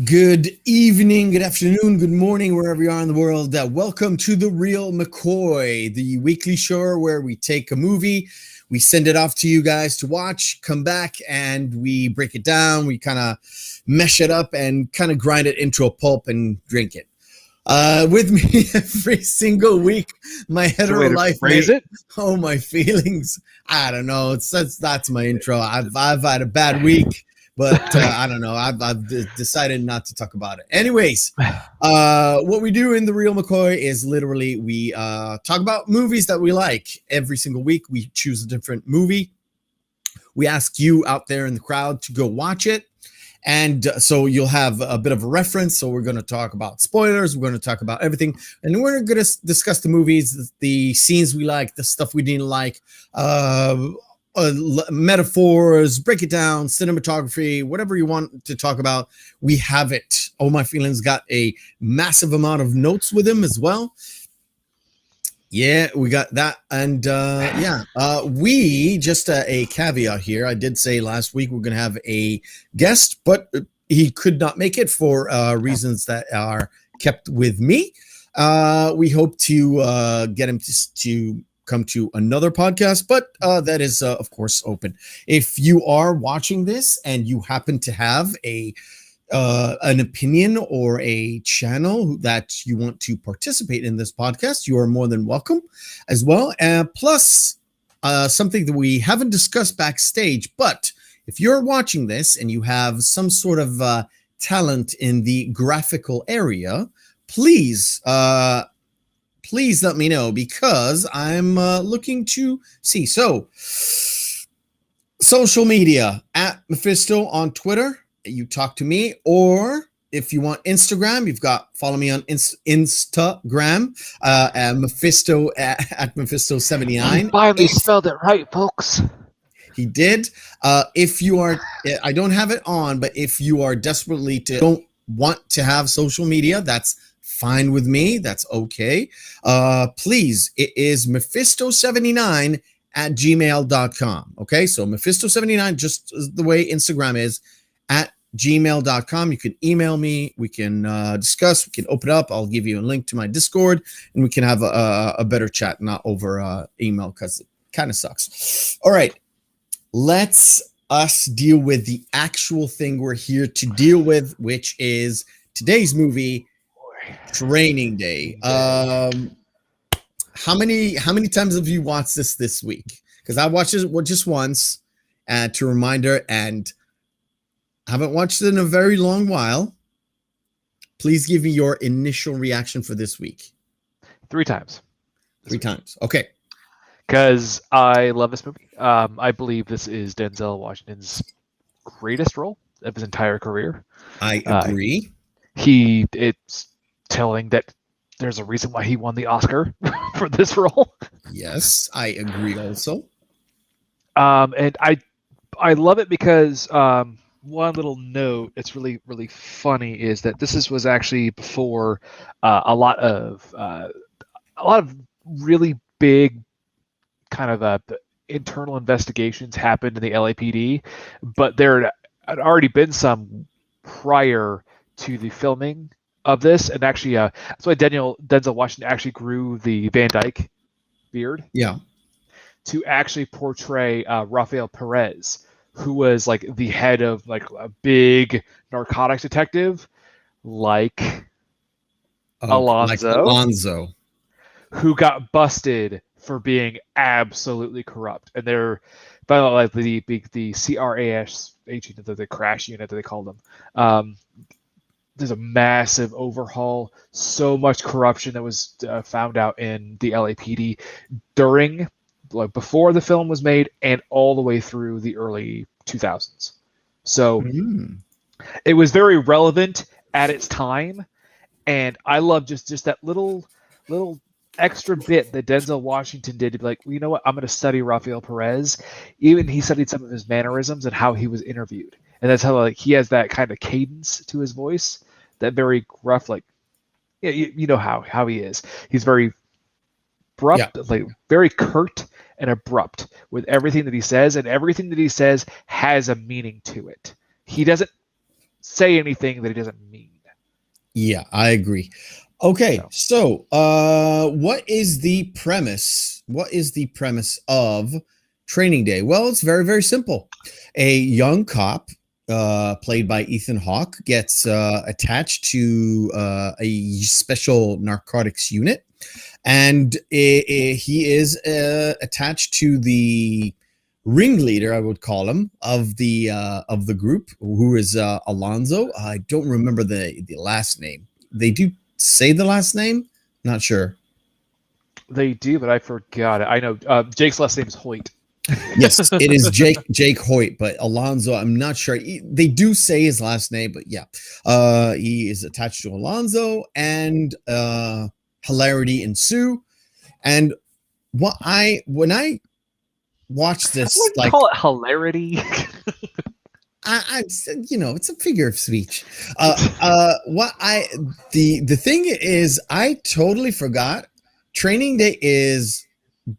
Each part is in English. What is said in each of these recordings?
Good evening, good afternoon, good morning, wherever you are in the world. Welcome to the Reel McCoy, the weekly show where we take a movie, we send it off to you guys to watch, come back, and we break it down. We kind of mesh it up and kind of grind it into a pulp and drink it. With me every single week, my hetero life mate. Oh, my feelings. I don't know. That's my intro. I've had a bad week. But I don't know. I've decided not to talk about it. Anyways, what we do in the Reel McCoy is literally we talk about movies that we like. Every single week, we choose a different movie. We ask you out there in the crowd to go watch it. And so you'll have a bit of a reference. So we're going to talk about spoilers. We're going to talk about everything. And we're going to discuss the movies, the scenes we like, the stuff we didn't like, metaphors, break it down, cinematography, whatever you want to talk about, we have it. Oh, My Feelings got a massive amount of notes with him as well. Yeah, we got that. And we just a caveat here. I did say last week we're going to have a guest, but he could not make it for reasons that are kept with me. We hope to get him to come to another podcast, but that is of course open. If you are watching this and you happen to have an opinion or a channel that you want to participate in this podcast, you are more than welcome as well. Plus something that we haven't discussed backstage, but if you're watching this and you have some sort of talent in the graphical area, please let me know, because I'm looking to see. So, social media, at Meffistoe on Twitter, you talk to me. Or if you want Instagram, follow me on Instagram, Meffistoe at Meffistoe79. He finally spelled it right, folks. He did. If you are, I don't have it on, but if you are desperately don't want to have social media, that's fine with me. That's okay. Please, it is Meffistoe79 at gmail.com. Okay, so Meffistoe79, just the way Instagram is, at gmail.com. You can email me. We can discuss. We can open up. I'll give you a link to my Discord, and we can have a better chat, not over email, because it kind of sucks. All right, let's us deal with the actual thing we're here to deal with, which is today's movie, Training Day. How many times have you watched this week? Because I watched it just once, to reminder, and haven't watched it in a very long while. Please give me your initial reaction for this week. 3 times. 3 times. Okay. Because I love this movie. I believe this is Denzel Washington's greatest role of his entire career. I agree. It's telling that there's a reason why he won the Oscar for this role. Yes, I agree also. And I love it because one little note that's really, really funny is that was actually before a lot of really big kind of internal investigations happened in the LAPD, but there had already been some prior to the filming of this, and actually that's why Denzel Washington actually grew the Van Dyke beard. Yeah. To actually portray Rafael Perez, who was like the head of like a big narcotics detective, like Alonzo, who got busted for being absolutely corrupt. And they're, by the way, like the CRAS agent, the crash unit that they called them. There's a massive overhaul, so much corruption that was found out in the LAPD during, like, before the film was made and all the way through the early 2000s. So it was very relevant at its time, and I love just that little extra bit that Denzel Washington did to be like, well, you know what, I'm going to study Rafael Perez. Even he studied some of his mannerisms and how he was interviewed, and that's how, like, he has that kind of cadence to his voice, that very gruff, like, yeah, you know how he is. He's very abrupt, like very curt and abrupt with everything that he says, and everything that he says has a meaning to it. He doesn't say anything that he doesn't mean. Yeah, I agree. Okay, so what is the premise? What is the premise of Training Day? Well, it's very, very simple. A young cop, played by Ethan Hawke, gets attached to a special narcotics unit, and he is attached to the ringleader, I would call him, of the group, who is Alonzo. I don't remember the last name. They do say the last name? Not sure. They do, but I forgot it. I know Jake's last name is Hoyt. Yes, it is Jake Hoyt, but Alonzo, I'm not sure. They do say his last name, but yeah, he is attached to Alonzo, and hilarity ensue. And when I watched this, I wouldn't call it hilarity. I you know, it's a figure of speech. The thing is, I totally forgot. Training Day is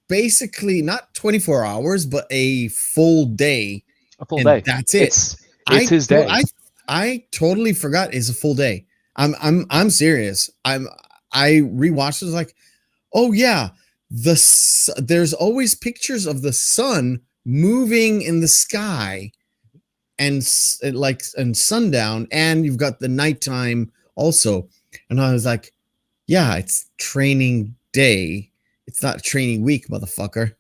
basically not 24 hours, but a full day. A full day. That's it. It's his day. I totally forgot it's a full day. I'm serious. I rewatched it, like, oh yeah, there's always pictures of the sun moving in the sky, and sundown, and you've got the nighttime also. And I was like, yeah, it's Training Day. It's not Training Week, motherfucker.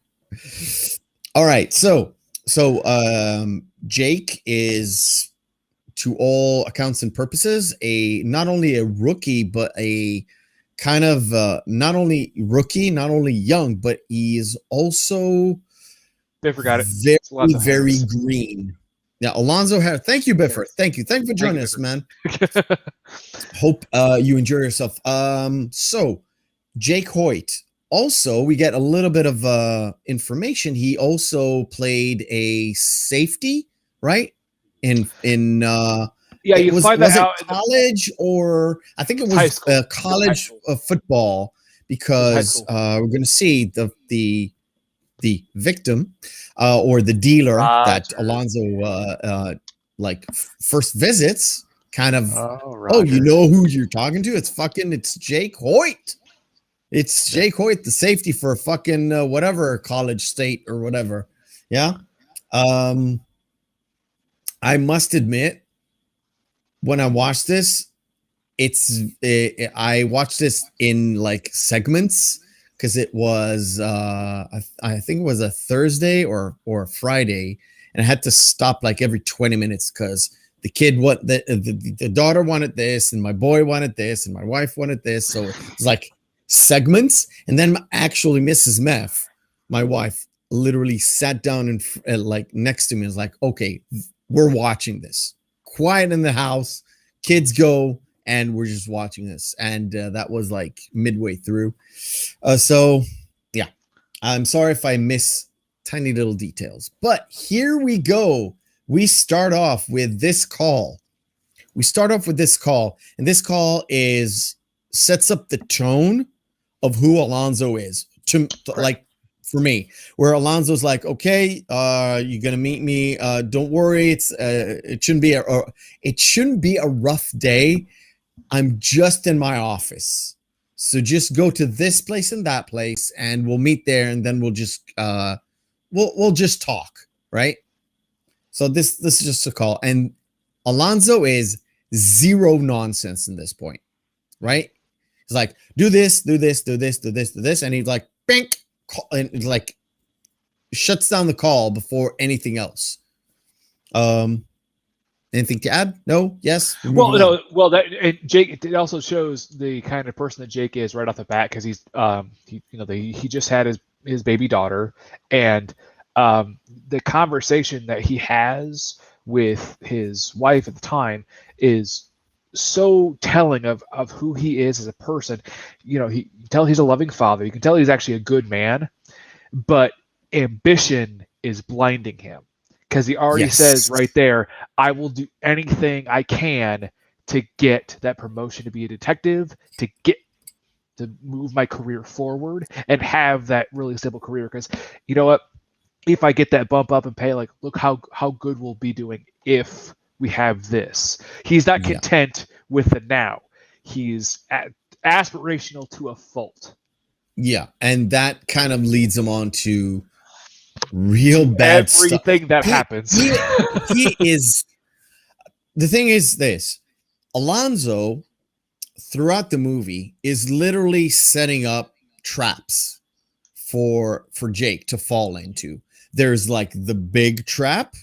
All right, so Jake is, to all accounts and purposes, not only a rookie, but a kind of not only rookie, not only young, but he is also very green. Now, Alonzo Harris, thank you, Bifford. Thank you for joining us, man. Hope you enjoy yourself. So Jake Hoyt. Also, we get a little bit of information. He also played a safety, right? You find that out in college, or I think it was college football, because we're going to see the the victim, or the dealer that Roger. Alonzo first visits, kind of, Oh, oh, you Roger. know who you're talking to? It's Jake Hoyt. It's Jake Hoyt, the safety for fucking whatever college, state, or whatever. Yeah. I must admit, when I watched this, I watched this in like segments, because it was I think it was a Thursday or a Friday, and I had to stop like every 20 minutes because the kid the daughter wanted this, and my boy wanted this, and my wife wanted this, so it's like segments. And then actually Mrs. Meth, my wife, literally sat down and like next to me, and was like, okay, we're watching this, quiet in the house, kids go, and we're just watching this. And that was like midway through. So yeah, I'm sorry if I miss tiny little details, but here we go. We start off with this call. And this call sets up the tone of who Alonzo is, like, for me, where Alonzo's like, okay, you're gonna meet me. Don't worry, it shouldn't be a rough day. I'm just in my office, so just go to this place and that place, and we'll meet there, and then we'll just we'll just talk, right? So this is just a call, and Alonzo is zero nonsense in this point, right? He's like, do this, do this, do this, do this, do this, and he's like, bink, and like shuts down the call before anything else. Anything to add? No? Yes? Well, no. Well, Jake. It also shows the kind of person that Jake is right off the bat, because he's he just had his baby daughter, and the conversation that he has with his wife at the time is so telling of who he is as a person. You can tell he's a loving father. You can tell he's actually a good man, but ambition is blinding him. Because he already says right there, I will do anything I can to get that promotion to be a detective, to move my career forward and have that really stable career. Because you know what? If I get that bump up in pay, like, look how good we'll be doing if we have this. He's not content with the now. He's aspirational to a fault. Yeah, and that kind of leads him on to real bad everything that happens. He is. The thing is this: Alonzo, throughout the movie, is literally setting up traps for Jake to fall into. There's like the big trap,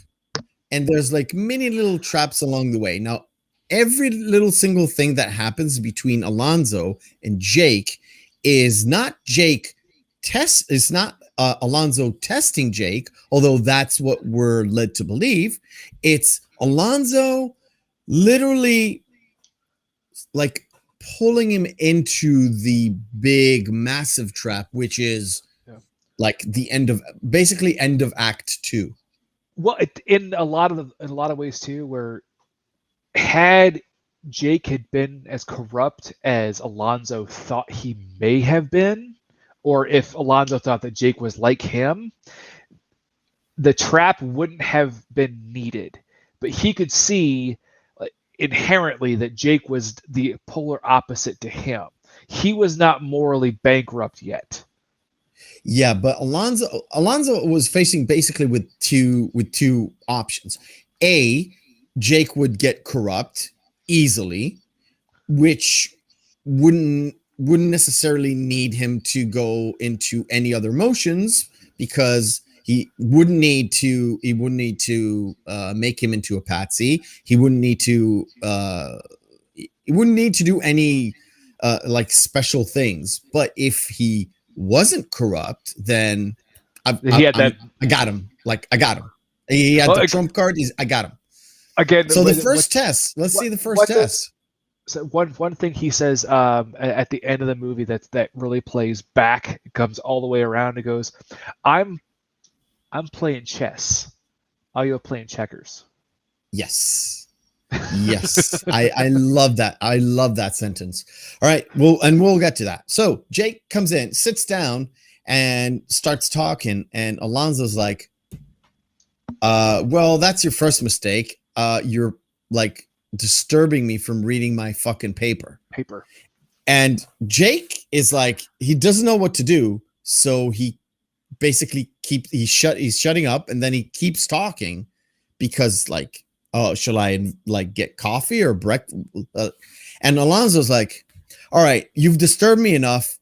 and there's like many little traps along the way. Now, every little single thing that happens between Alonzo and Jake is not it's not Alonzo testing Jake, although that's what we're led to believe. It's Alonzo literally like pulling him into the big, massive trap, which is like the end of Act 2. Well, in a lot of ways too, where had Jake had been as corrupt as Alonzo thought he may have been, or if Alonzo thought that Jake was like him, the trap wouldn't have been needed. But he could see inherently that Jake was the polar opposite to him. He was not morally bankrupt yet. Yeah, but Alonzo was facing basically with two options. A, Jake would get corrupt easily, which wouldn't necessarily need him to go into any other motions, because he wouldn't need to make him into a patsy. He wouldn't need to do any like special things. But if he wasn't corrupt, then I got him. Like, I got him. He had the trump card. I got him. Again, so the first test. Let's see the first test. So one thing he says at the end of the movie that really plays back, it comes all the way around. It goes, "I'm playing chess. Are you playing checkers?" Yes. I love that. I love that sentence. All right, we'll get to that. So Jake comes in, sits down, and starts talking. And Alonzo's like, well, that's your first mistake. You're like disturbing me from reading my fucking paper. And Jake is like, he doesn't know what to do. So he basically he's shutting up, and then he keeps talking because like, oh, shall I like get coffee or breakfast? And Alonzo's like, all right, you've disturbed me enough.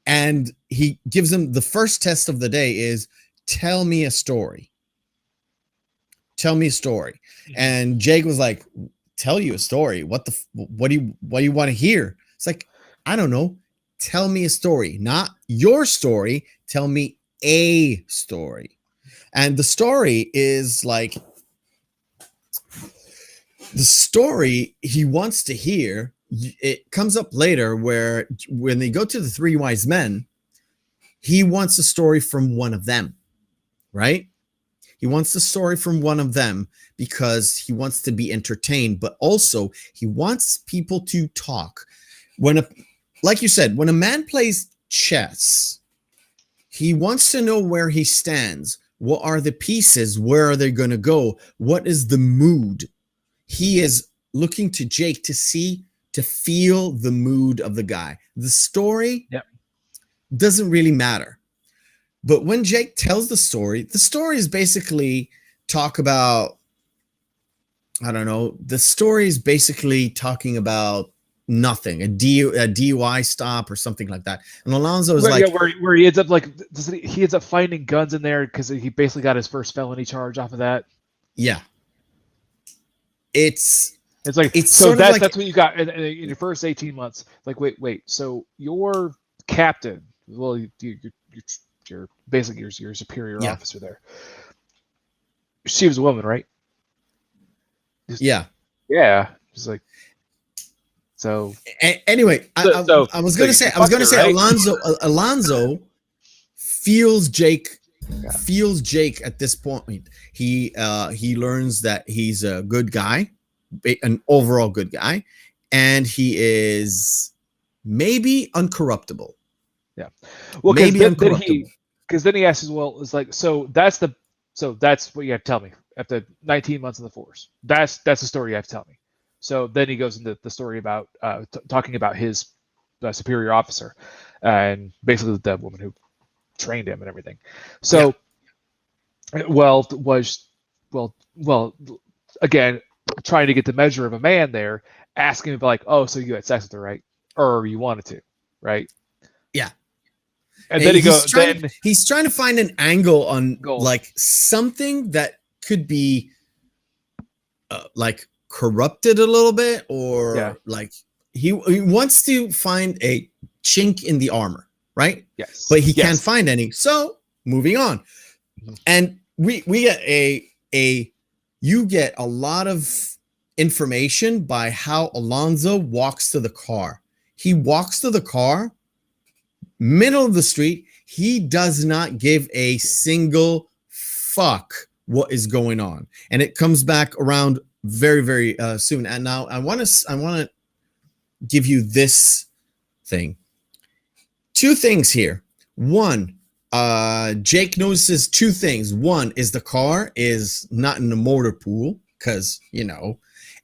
And he gives him the first test of the day is tell me a story. Tell me a story. And Jake was like, tell you a story. What do you want to hear? It's like, I don't know. Tell me a story, not your story. Tell me a story. And the story is like, the story he wants to hear, it comes up later where when they go to the three wise men, he wants a story from one of them, right? He wants the story from one of them because he wants to be entertained, but also he wants people to talk. Like you said, when a man plays chess, he wants to know where he stands. What are the pieces? Where are they going to go? What is the mood? He is looking to Jake to feel the mood of the guy. The story doesn't really matter. But when Jake tells the story is basically talk about, I don't know, the story is basically talking about nothing, a DUI stop or something like that. And Alonzo is where he ends up like, he ends up finding guns in there because he basically got his first felony charge off of that. Yeah. It's so that's what you got in your first 18 months. Like, wait. So your captain, well, you're basically your superior officer there. She was a woman, right? Yeah. Just like, so. Anyway, I was going to say, right? Alonzo feels Jake. Feels Jake at this point. He learns that he's a good guy, an overall good guy, and he is maybe uncorruptible. Yeah, well, because then he asks, well, it's like, so that's what you have to tell me after 19 months in the force. That's the story you have to tell me. So then he goes into the story about talking about his superior officer and basically the woman who trained him and everything. So, again, trying to get the measure of a man there, asking him like, oh, so you had sex with her, right? Or you wanted to, right? Yeah. And then he's trying to find an angle on like something that could be like corrupted a little bit, or like he wants to find a chink in the armor. Right? Yes. But he can't find any. So moving on. And we get you get a lot of information by how Alonzo walks to the car. He walks to the car, middle of the street. He does not give a single fuck what is going on. And it comes back around very, very soon. And now I want to give you this thing. Two things here. One, Jake notices two things. One is the car is not in the motor pool because,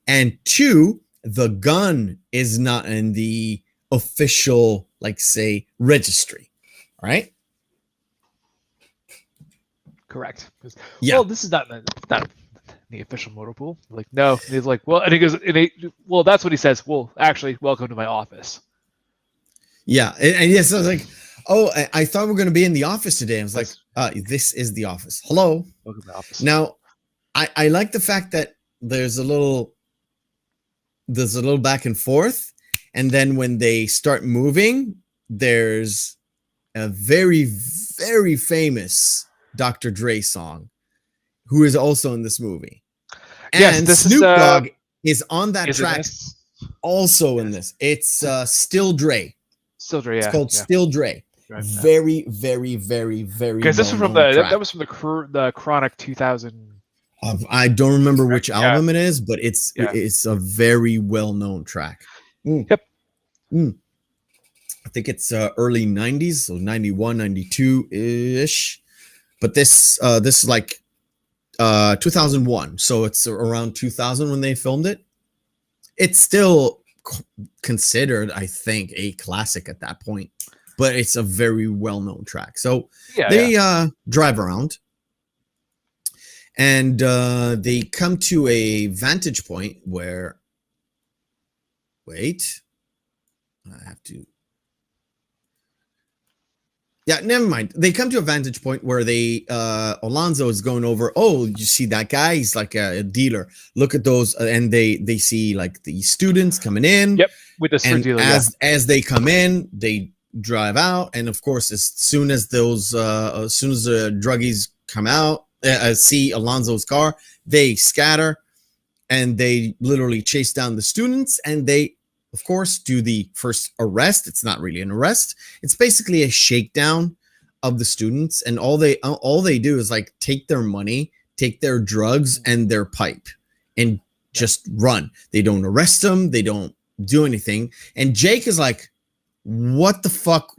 and two, the gun is not in the official, like, say, registry. All right? Correct. Well, this is not the official motor pool. Like, no. And he's like, well, and he goes, well, that's what he says. Well, actually, welcome to my office. Yeah, and yes, I was like, oh, I thought we were going to be in the office today. I was like, this is the office. Hello. Welcome to the office. Now, I like the fact that there's a little back and forth, and then when they start moving, there's a very, very famous Dr. Dre song, who is also in this movie. And Snoop Dogg is on that track, also in this. It's Still Dre. Still Dre, It's called Still Dre. Right, very, very, very, very. Because this was from that was from the Chronic 2000. I don't remember which album it is, but it's a very well known track. Yep. I think it's early 90s, so 91, 92 ish. But this is like 2001, so it's around 2000 when they filmed it. It's still considered, I think, a classic at that point, but it's a very well-known track. So they drive around, and they come to a vantage point where, wait, I have to. Yeah, never mind. They come to a vantage point where they Alonzo is going over. Oh, you see that guy? He's like a dealer. Look at those, and they see like the students coming in. Yep, with the street dealer. As they come in, they drive out, and of course, as soon as the druggies come out, see Alonzo's car, they scatter, and they literally chase down the students, and they, of course, do the first arrest. It's not really an arrest. It's basically a shakedown of the students. And all they do is like take their money, take their drugs and their pipe and just run. They don't arrest them. They don't do anything. And Jake is like, what the fuck?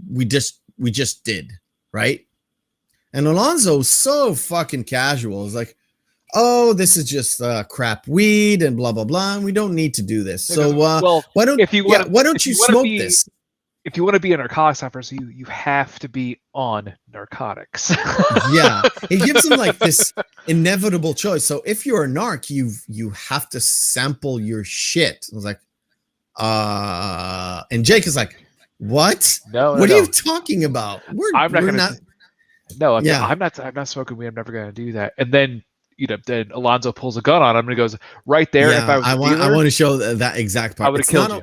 We just did, right? And Alonzo's so fucking casual. It's like, oh, this is just crap weed and blah blah blah, and we don't need to do this. So why don't you smoke this? If you want to be a narcotics officer, you have to be on narcotics. Yeah, it gives them like this inevitable choice. So if you're a narc, you have to sample your shit. I was like, and Jake is like, what? What are you talking about? I'm not smoking weed. I'm never gonna do that. And then then Alonzo pulls a gun on him and he goes, right there. Yeah, if I was I want to show that exact part. I would have killed you.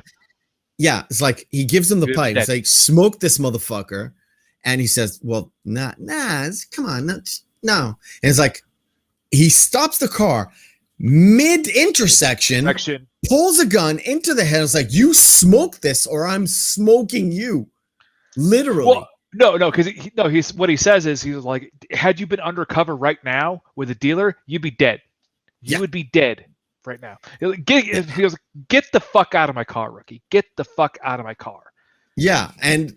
Yeah, it's like he gives him the pipe. It's like, smoke this motherfucker. And he says, well, nah, come on, no. And it's like, he stops the car mid-intersection, pulls a gun into the head. It's like, you smoke this or I'm smoking you. Literally. Well, no, because what he says is, he's like, had you been undercover right now with a dealer, you'd be dead. You would be dead right now. He goes, get the fuck out of my car, rookie. Get the fuck out of my car. Yeah, and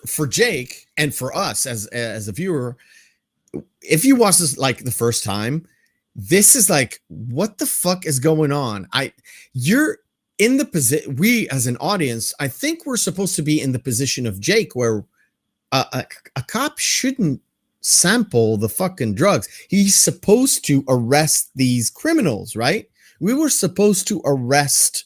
for Jake and for us as a viewer, if you watch this like the first time, this is like, what the fuck is going on? You're in the position. We as an audience, I think we're supposed to be in the position of Jake, where a cop shouldn't sample the fucking drugs. He's supposed to arrest these criminals, right? We were supposed to arrest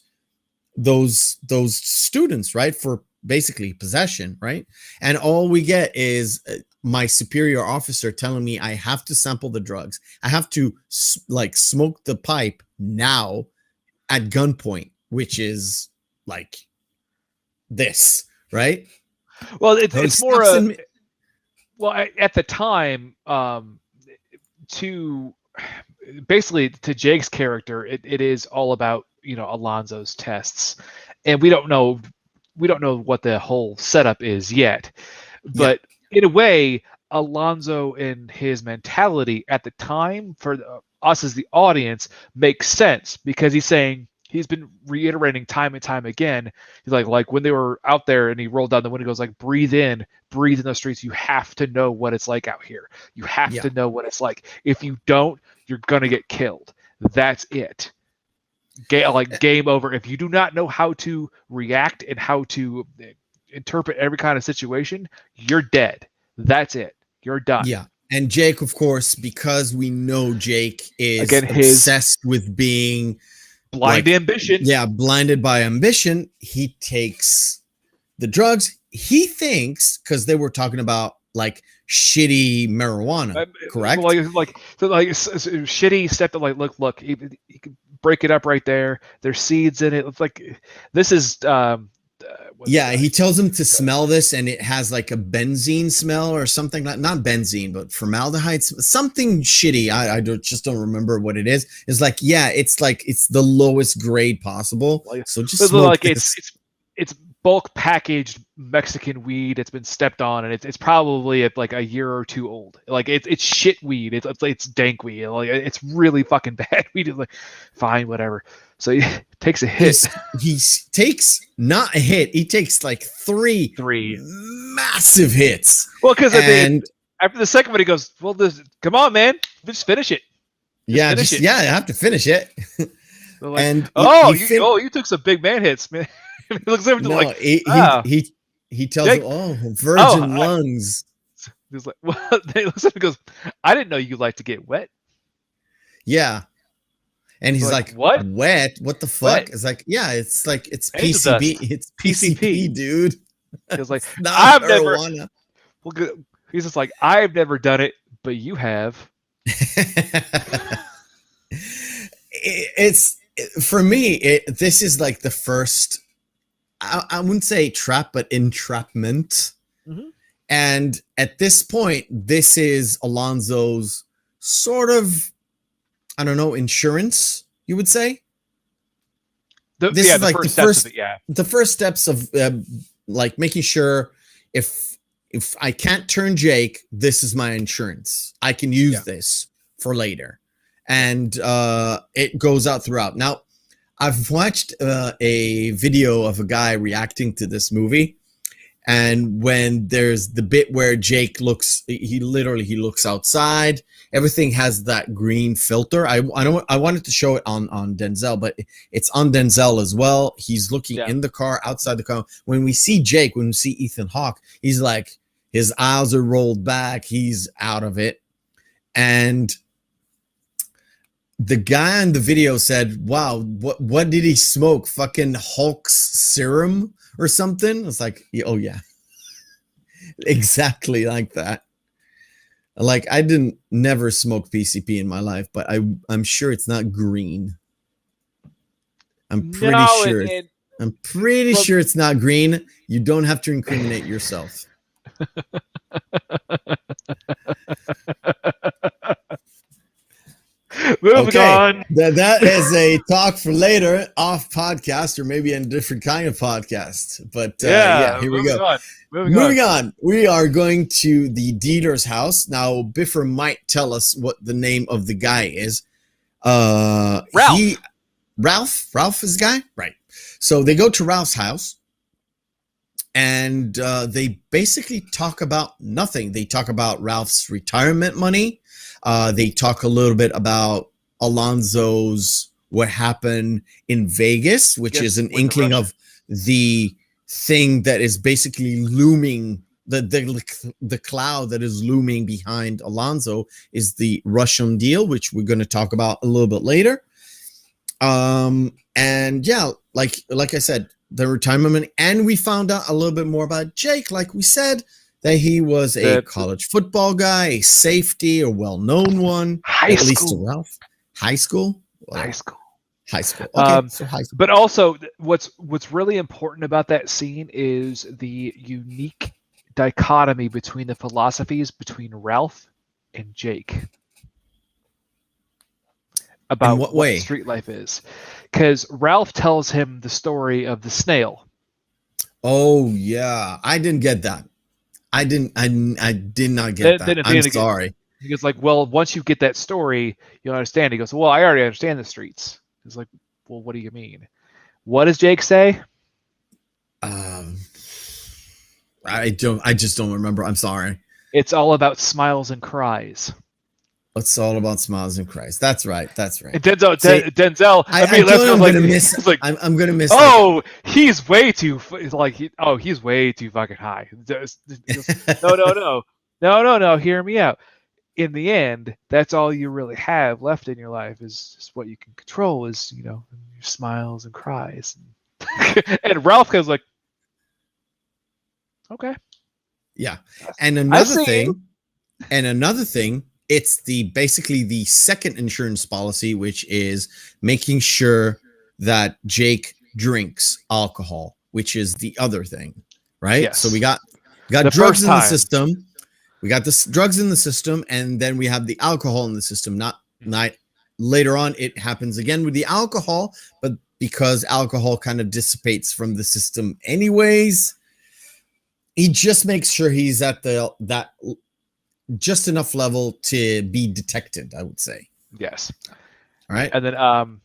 those students, right, for basically possession, right? And all we get is my superior officer telling me I have to sample the drugs. I have to like smoke the pipe now at gunpoint, which is like this, right? Well, it's more at the time, to Jake's character, it is all about Alonzo's tests, and we don't know what the whole setup is yet, but in a way, Alonzo and his mentality at the time for us as the audience makes sense, because he's been reiterating time and time again. He's like when they were out there and he rolled down the window, he goes like, breathe in the streets. You have to know what it's like out here. You have to know what it's like. If you don't, you're going to get killed. That's it. Game over. If you do not know how to react and how to interpret every kind of situation, you're dead. That's it. You're done. Yeah. And Jake, of course, because we know Jake is obsessed with being ambition. Yeah, blinded by ambition. He takes the drugs. He thinks, because they were talking about like shitty marijuana, correct? Like shitty stuff that look, you can break it up right there. There's seeds in it. It's like, this is he tells him to smell this, and it has like a benzene smell or something, not benzene, but formaldehyde, something shitty. I just don't remember what it is. It's like, it's the lowest grade possible. So just smoke this. It's bulk packaged Mexican weed that's been stepped on, and it's probably at like a year or two old. Like it's shit weed. It's dank weed. Like it's really fucking bad weed. It's like fine, whatever. So he takes a hit. He takes not a hit. He takes like three massive hits. Well, because after the second one, he goes, "Well, come on, man, just finish it." I have to finish it. Like, and you took some big man hits, man. He looks at him like, he tells Jake, him, virgin lungs. He's like, well, he looks at him and goes, I didn't know you like to get wet. Yeah. And he's like, what? Wet? What the fuck? Wet. It's like, yeah, it's Angel PCP. dust. It's PCP, dude. He's like, I've never. Well, he's just like, I've never done it, but you have. It's for me. This is like the first. I wouldn't say trap, but entrapment. Mm-hmm. And at this point, this is Alonzo's sort of, I don't know, insurance, you would say. This is like the first steps of like making sure if I can't turn Jake, this is my insurance. I can use this for later. And it goes out throughout. Now, I've watched a video of a guy reacting to this movie. And when there's the bit where Jake looks outside, everything has that green filter. I wanted to show it on Denzel, but it's on Denzel as well. He's looking in the car, outside the car. When we see Jake, when we see Ethan Hawke, he's like, his eyes are rolled back. He's out of it. And the guy in the video said, wow, what did he smoke? Fucking Hulk's serum or something? It's like, oh yeah, exactly like that. Like, I never smoked PCP in my life, but I'm sure it's not green. I'm pretty sure. I'm pretty sure it's not green. You don't have to incriminate yourself. Moving on. That is a talk for later, off podcast, or maybe a different kind of podcast. But here we go. Moving on. We are going to the dealer's house. Now, Biffer might tell us what the name of the guy is. Ralph. Ralph is the guy? Right. So they go to Ralph's house. And they basically talk about nothing. They talk about Ralph's retirement money. They talk a little bit about Alonzo's what happened in Vegas, which is an inkling of the thing that is basically looming. The cloud that is looming behind Alonzo is the Russian deal, which we're going to talk about a little bit later. And yeah, like I said, the retirement money, and we found out a little bit more about Jake. Like we said, that he was a college football guy, a safety, a well-known one. At least to Ralph. High school. High school. Okay, so high school. But also, what's really important about that scene is the unique dichotomy between the philosophies between Ralph and Jake. About what street life is. Because Ralph tells him the story of the snail. Oh yeah, I didn't get that. I did not get that. I'm sorry. He goes like, well, once you get that story, you'll understand. He goes, well, I already understand the streets. He's like, well, what do you mean? What does Jake say? I just don't remember. I'm sorry. It's all about smiles and cries. It's all about smiles and cries. That's right. And Denzel. I'm gonna miss. Oh, he's way too he's way too fucking high. No. Hear me out. In the end, that's all you really have left in your life is just what you can control is your smiles and cries. And Ralph goes like, okay, yeah. And another thing. It's basically the second insurance policy, which is making sure that Jake drinks alcohol, which is the other thing, right? Yes. So we got drugs in the system. We got the drugs in the system, and then we have the alcohol in the system. Not later on, it happens again with the alcohol, but because alcohol kind of dissipates from the system anyways. He just makes sure he's at that just enough level to be detected, I would say. Yes. All right. And then the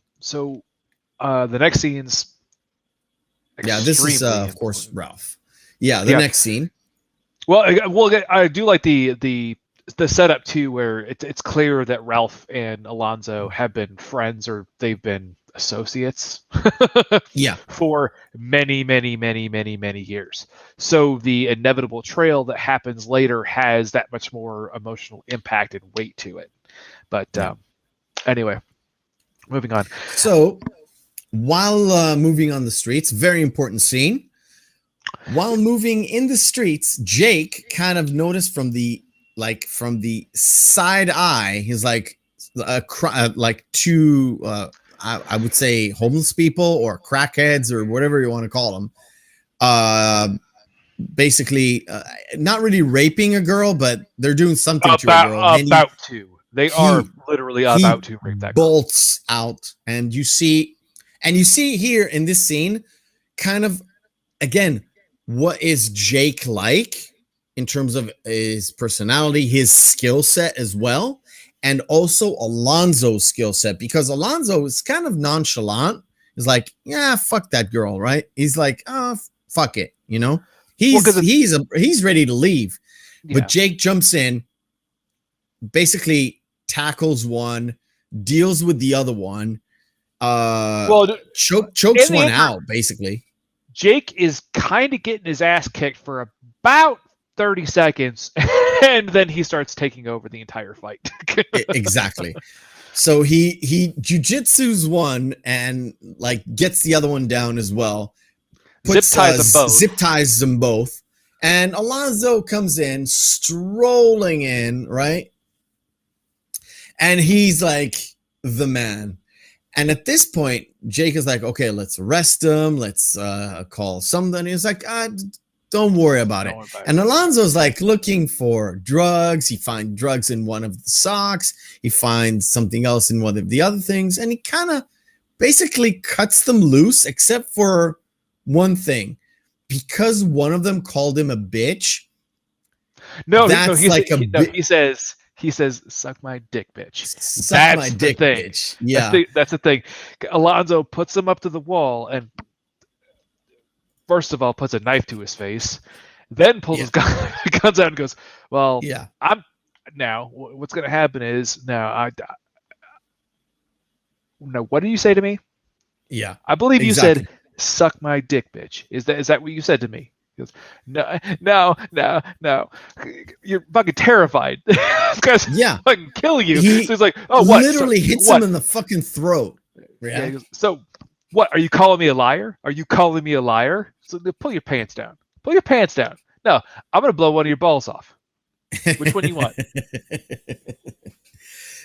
next scene's this is of course Ralph. Yeah, the next scene. Well, I do like the setup too, where it's clear that Ralph and Alonzo have been friends, or they've been associates for many years. So the inevitable trail that happens later has that much more emotional impact and weight to it. But anyway, moving on. So while moving on the streets, very important scene. While moving in the streets, Jake kind of noticed from the side eye, he's like two I would say homeless people or crackheads or whatever you want to call them. Basically, not really raping a girl, but they're doing something to a girl. They are literally about to rape that girl. Bolts out, and you see here in this scene, kind of again, what is Jake like in terms of his personality, his skill set as well, and also Alonzo's skill set, because Alonzo is kind of nonchalant. He's like, yeah, fuck that girl, right? He's like, oh, fuck it, you know. He's ready to leave, but Jake jumps in, basically tackles one, deals with the other one, chokes one out, basically. Jake is kind of getting his ass kicked for about 30 seconds, and then he starts taking over the entire fight. Exactly. So he jujitsus one and like gets the other one down as well. Zip ties them both. And Alonzo comes in, strolling in, right? And he's like the man. And at this point, Jake is like, okay, let's arrest him. Let's call something. He's like, don't worry about it. And Alonzo's like looking for drugs. He finds drugs in one of the socks. He finds something else in one of the other things. And he kind of basically cuts them loose, except for one thing. Because one of them called him a bitch. He says, suck my dick, bitch. Suck my dick, bitch. Yeah. That's the thing. Alonzo puts him up to the wall and first of all puts a knife to his face, then pulls his guns out and goes, well, what's going to happen is what did you say to me? Yeah. I believe you said, suck my dick, bitch. Is that what you said to me? He goes, no. You're fucking terrified. Because fucking kill you. So he's like, oh, what? Literally hits him in the fucking throat. Yeah. Goes, so what? Are you calling me a liar? Are you calling me a liar? So pull your pants down. Pull your pants down. No, I'm gonna blow one of your balls off. Which one do you want?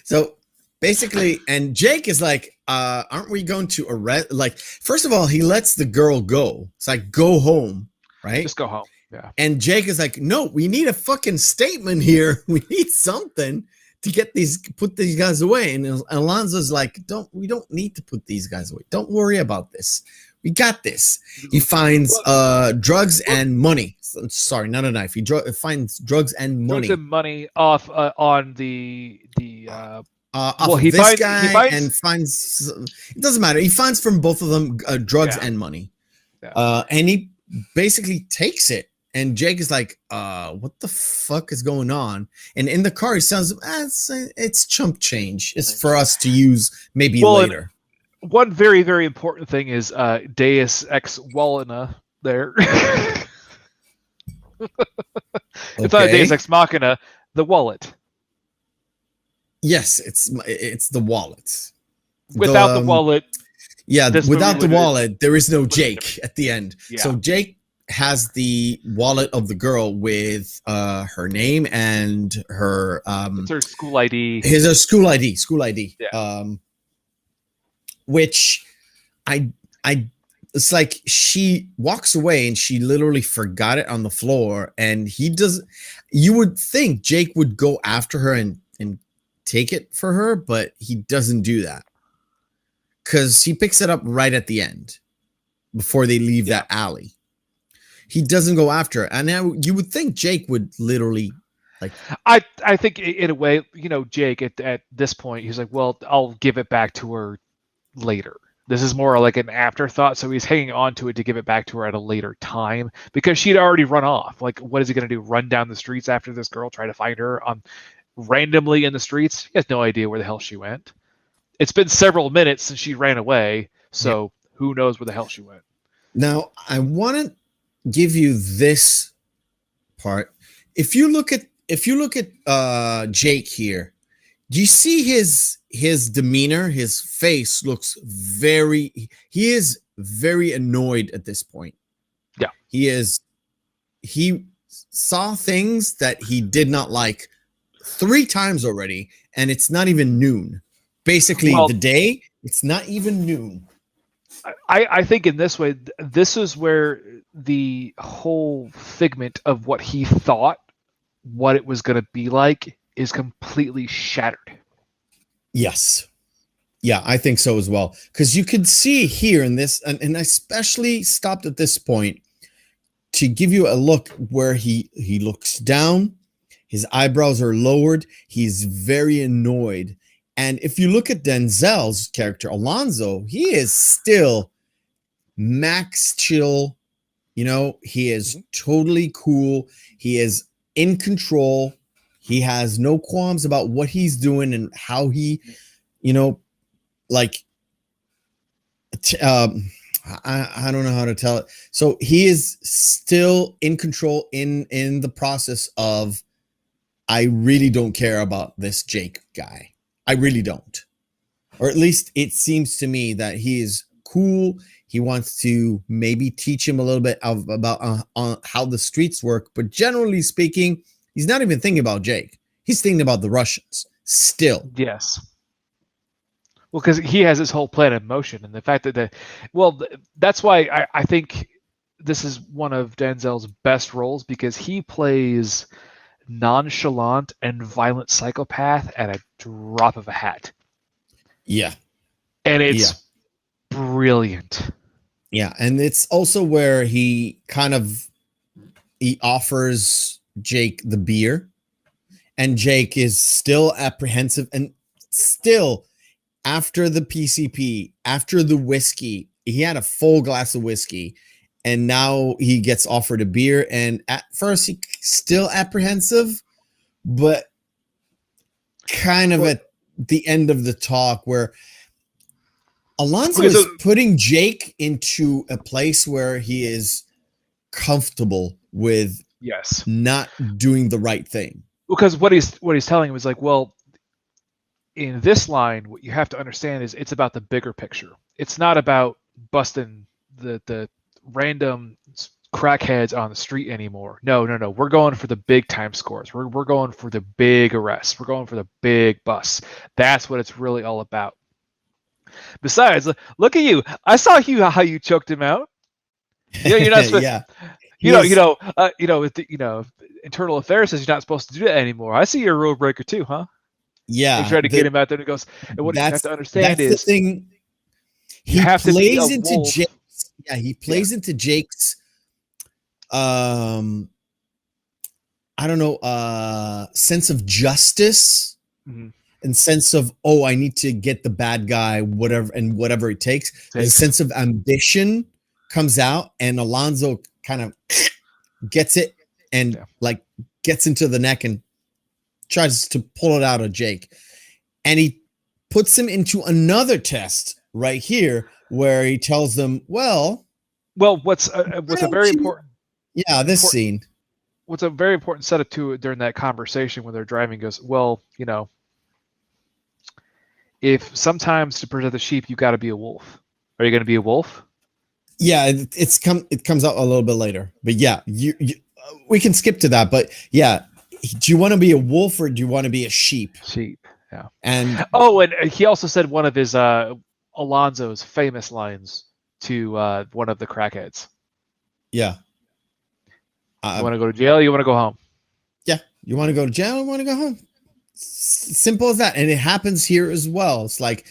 So basically, and Jake is like, aren't we going to arrest? Like, first of all, he lets the girl go. It's like, go home. Right? Just go home. Yeah. And Jake is like, no, we need a fucking statement here. We need something to put these guys away. And Alonzo's like, we don't need to put these guys away. Don't worry about this. We got this. He finds drugs and money. Sorry, not a knife. He finds drugs and money. Drugs and money off on the he finds it doesn't matter. He finds from both of them drugs and money. Yeah. And he basically takes it, and Jake is like, what the fuck is going on? And in the car he sounds, it's chump change. It's for us to use maybe later. One very, very important thing is Deus Ex Machina there. It's not a Deus Ex Machina, the wallet. Yes, it's the wallet. Without the wallet, without the wallet, there is no Jake at the end. Yeah. So Jake has the wallet of the girl with her name and her it's her school ID. His school ID. Yeah. Which it's like she walks away and she literally forgot it on the floor, and you would think Jake would go after her and take it for her, but he doesn't do that. because he picks it up right at the end before they leave that alley. He doesn't go after it. And now you would think Jake would literally like. I think in a way, Jake at this point, he's like, well, I'll give it back to her later. This is more like an afterthought, so he's hanging on to it to give it back to her at a later time because she'd already run off. Like, what is he going to do? Run down the streets after this girl, try to find her randomly in the streets? He has no idea where the hell she went. It's been several minutes since she ran away, so who knows where the hell she went. Now, I want to give you this part. If you look at Jake here, do you see his demeanor? His face looks he is very annoyed at this point. Yeah. He saw things that he did not like 3 times already, and it's not even noon. Basically, the day, it's not even noon. I think in this way, this is where the whole figment of what he thought what it was going to be like is completely shattered. Yes. Yeah, I think so as well. Because you could see here in this, and I especially stopped at this point to give you a look where he looks down, his eyebrows are lowered, he's very annoyed. And if you look at Denzel's character, Alonzo, he is still max chill. He is totally cool. He is in control. He has no qualms about what he's doing and how he, I don't know how to tell it. So he is still in control in the process of, I really don't care about this Jake guy. I really don't. Or at least it seems to me that he is cool. He wants to maybe teach him a little bit about how the streets work. But generally speaking, he's not even thinking about Jake. He's thinking about the Russians still. Yes. Well, because he has his whole plan in motion. And the fact that that's why I think this is one of Denzel's best roles, because he plays nonchalant and violent psychopath at a drop of a hat. Yeah. And it's brilliant. Yeah. And it's also where he offers Jake the beer, and Jake is still apprehensive, and still after the PCP, after the whiskey, he had a full glass of whiskey, and now he gets offered a beer. And at first he's still apprehensive, but kind of at the end of the talk where Alonzo is putting Jake into a place where he is comfortable with not doing the right thing. Because what he's telling him is like, well, in this line, what you have to understand is it's about the bigger picture. It's not about busting the random crackheads on the street anymore. No. We're going for the big time scores. We're going for the big arrests. We're going for the big busts. That's what it's really all about. Besides, look at you. I saw how you choked him out. You're not supposed. Internal affairs says you're not supposed to do that anymore. I see you're a rule breaker too, huh? Yeah. He tried to get him out there, and he goes, and what you have to understand is the thing. He plays into Jake's. Yeah, he plays into Jake's. I don't know. Sense of justice. Mm-hmm. And sense of, I need to get the bad guy, whatever it takes. The sense of ambition comes out, and Alonzo kind of gets it and gets into the neck and tries to pull it out of Jake. And he puts him into another test right here where he tells them, what's a very important. Yeah, this scene. What's a very important setup to it during that conversation when they're driving goes, if sometimes to protect the sheep, you got to be a wolf. Are you going to be a wolf? Yeah, it comes out a little bit later, but yeah, we can skip to that. But yeah, do you want to be a wolf or do you want to be a sheep? Sheep, yeah. And and he also said one of his Alonzo's famous lines to one of the crackheads. Yeah. You want to go to jail? You want to go home? Yeah, you want to go to jail? You want to go home? Simple as that. And it happens here as well. It's like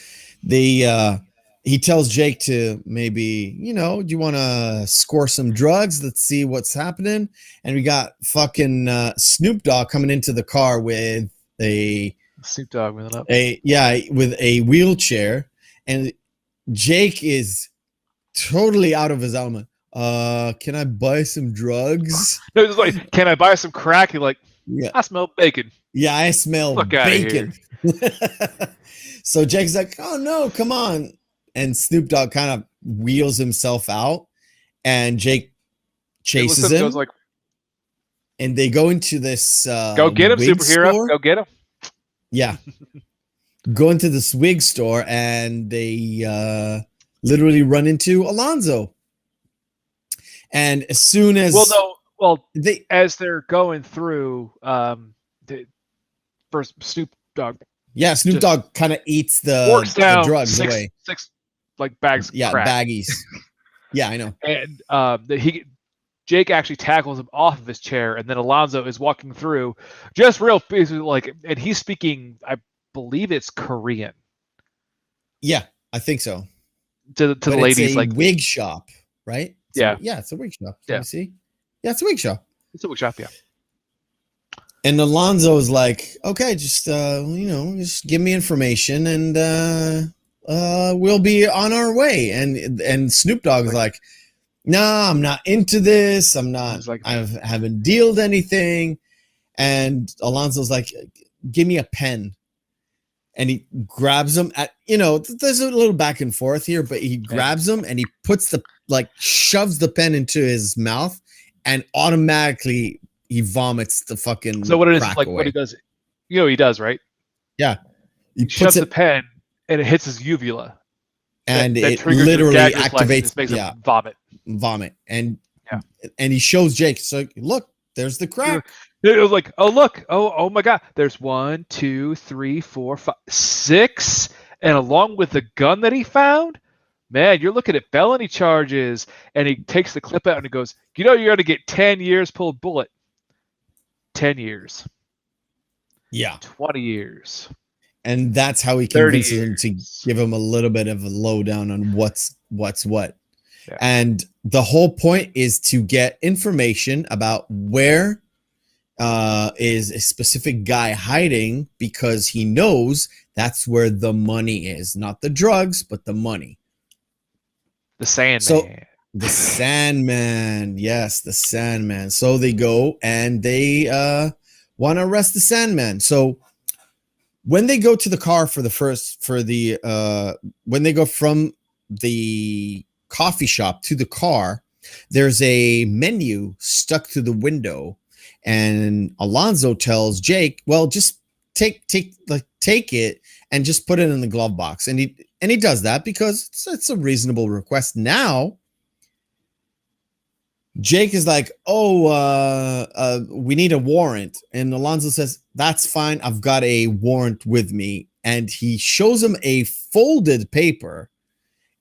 he tells Jake to maybe, do you want to score some drugs? Let's see what's happening. And we got fucking Snoop Dogg coming into the car with Snoop Dogg with it up. with a wheelchair, and Jake is totally out of his element. Can I buy some drugs? No, it's like, can I buy some crack? You're like, Yeah. I smell bacon. Yeah, I smell bacon. So Jake's like, oh no, come on. And Snoop Dogg kind of wheels himself out, and Jake chases him. Like, and they go into this go get him, superhero. Store. Go get him. Yeah. Go into this wig store, and they literally run into Alonzo. And as soon as as they're going through, first Snoop Dogg. Yeah, Snoop Dogg kind of eats the drugs away. 6 like bags. Yeah, crack. Baggies. Yeah, I know. And Jake actually tackles him off of his chair, and then Alonzo is walking through, just real like, and he's speaking, I believe it's Korean. Yeah, I think so. To the ladies, like wig shop, right? Yeah, it's a wig shop. Let me see. Yeah, it's a wig shop. It's a wig shop. Yeah. And Alonzo is like, okay, just just give me information, and we'll be on our way. And Snoop Dogg is like, nah, I'm not into this. I'm not. I haven't dealed anything. And Alonzo's like, give me a pen. And he grabs him at, there's a little back and forth here, but he grabs him and he puts shoves the pen into his mouth, and automatically he vomits the fucking. So what it is, like away. What he does, he does, right? Yeah. He shoves the pen and it hits his uvula. And it literally activates. Makes him vomit. And he shows Jake. So look, there's the crack. It was like, oh look, oh my god, there's 1, 2, 3, 4, 5, 6, and along with the gun that he found, man, you're looking at felony charges. And he takes the clip out and he goes, you're going to get 10 years pulled bullet. 10 years. Yeah. 20 years. And that's how he convinces him to give him a little bit of a lowdown on what's what. Yeah. And the whole point is to get information about where is a specific guy hiding, because he knows that's where the money is. Not the drugs, but the money. The Sandman. So, the Sandman. Yes, the Sandman. So they go and they want to arrest the Sandman. So when they go to the car when they go from the coffee shop to the car, there's a menu stuck to the window, and Alonzo tells Jake, well, just take it and just put it in the glove box. And he does that because it's a reasonable request. Now Jake is like, we need a warrant. And Alonzo says, that's fine. I've got a warrant with me. And he shows him a folded paper.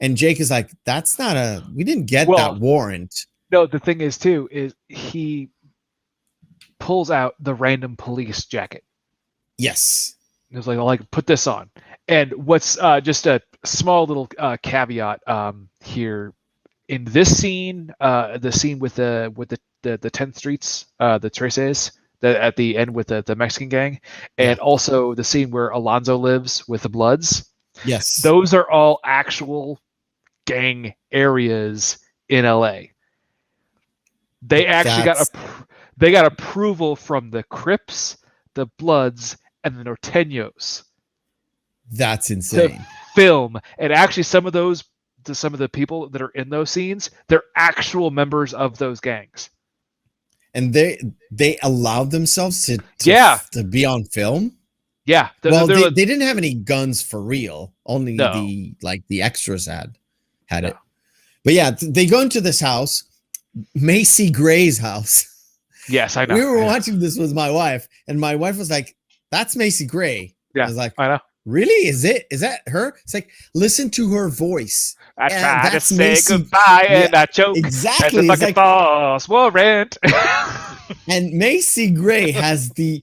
And Jake is like, we didn't get that warrant. No, the thing is too, is he pulls out the random police jacket. Yes. It was like, put this on. And what's just a small little caveat here. In this scene, the scene with the 10th Streets, the Traces, at the end with the Mexican gang, and also the scene where Alonzo lives with the Bloods. Yes, those are all actual gang areas in LA. They actually got approval from the Crips, the Bloods, and the Norteños. That's insane. To film, and actually some of the people that are in those scenes, they're actual members of those gangs. And they allowed themselves to be on film. Yeah. They didn't have any guns for real. Only the extras had it. But yeah, they go into this house, Macy Gray's house. Yes, I know. We were watching this with my wife, and my wife was like, "That's Macy Gray." Yeah, I was like, "I know." Really? Is that her? It's like, listen to her voice. I tried to say goodbye and I choked. Exactly. That's a fucking false warrant. And Macy Gray has the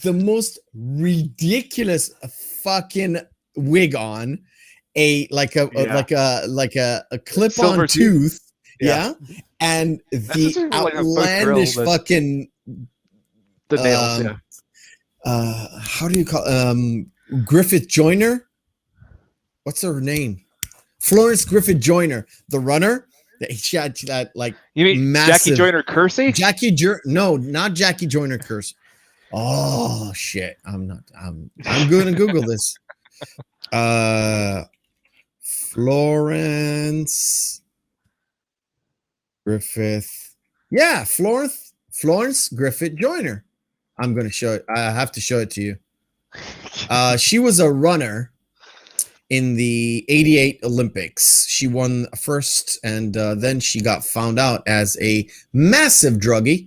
most ridiculous fucking wig on, Yeah. a clip-on Silver tooth. tooth, yeah, and That's the just like a bug outlandish drill, fucking the nails. um how do you call Griffith Joyner? What's her name? Florence Griffith Joyner, the runner. She had that like You mean Jackie massive Joyner Kersey? No, not Jackie Joyner Curse. Oh shit. I'm gonna Google this. Florence Griffith. Yeah, Florence Griffith Joyner. I'm gonna show it. I have to show it to you. She was a runner in the 88 Olympics. She won first, and then she got found out as a massive druggie.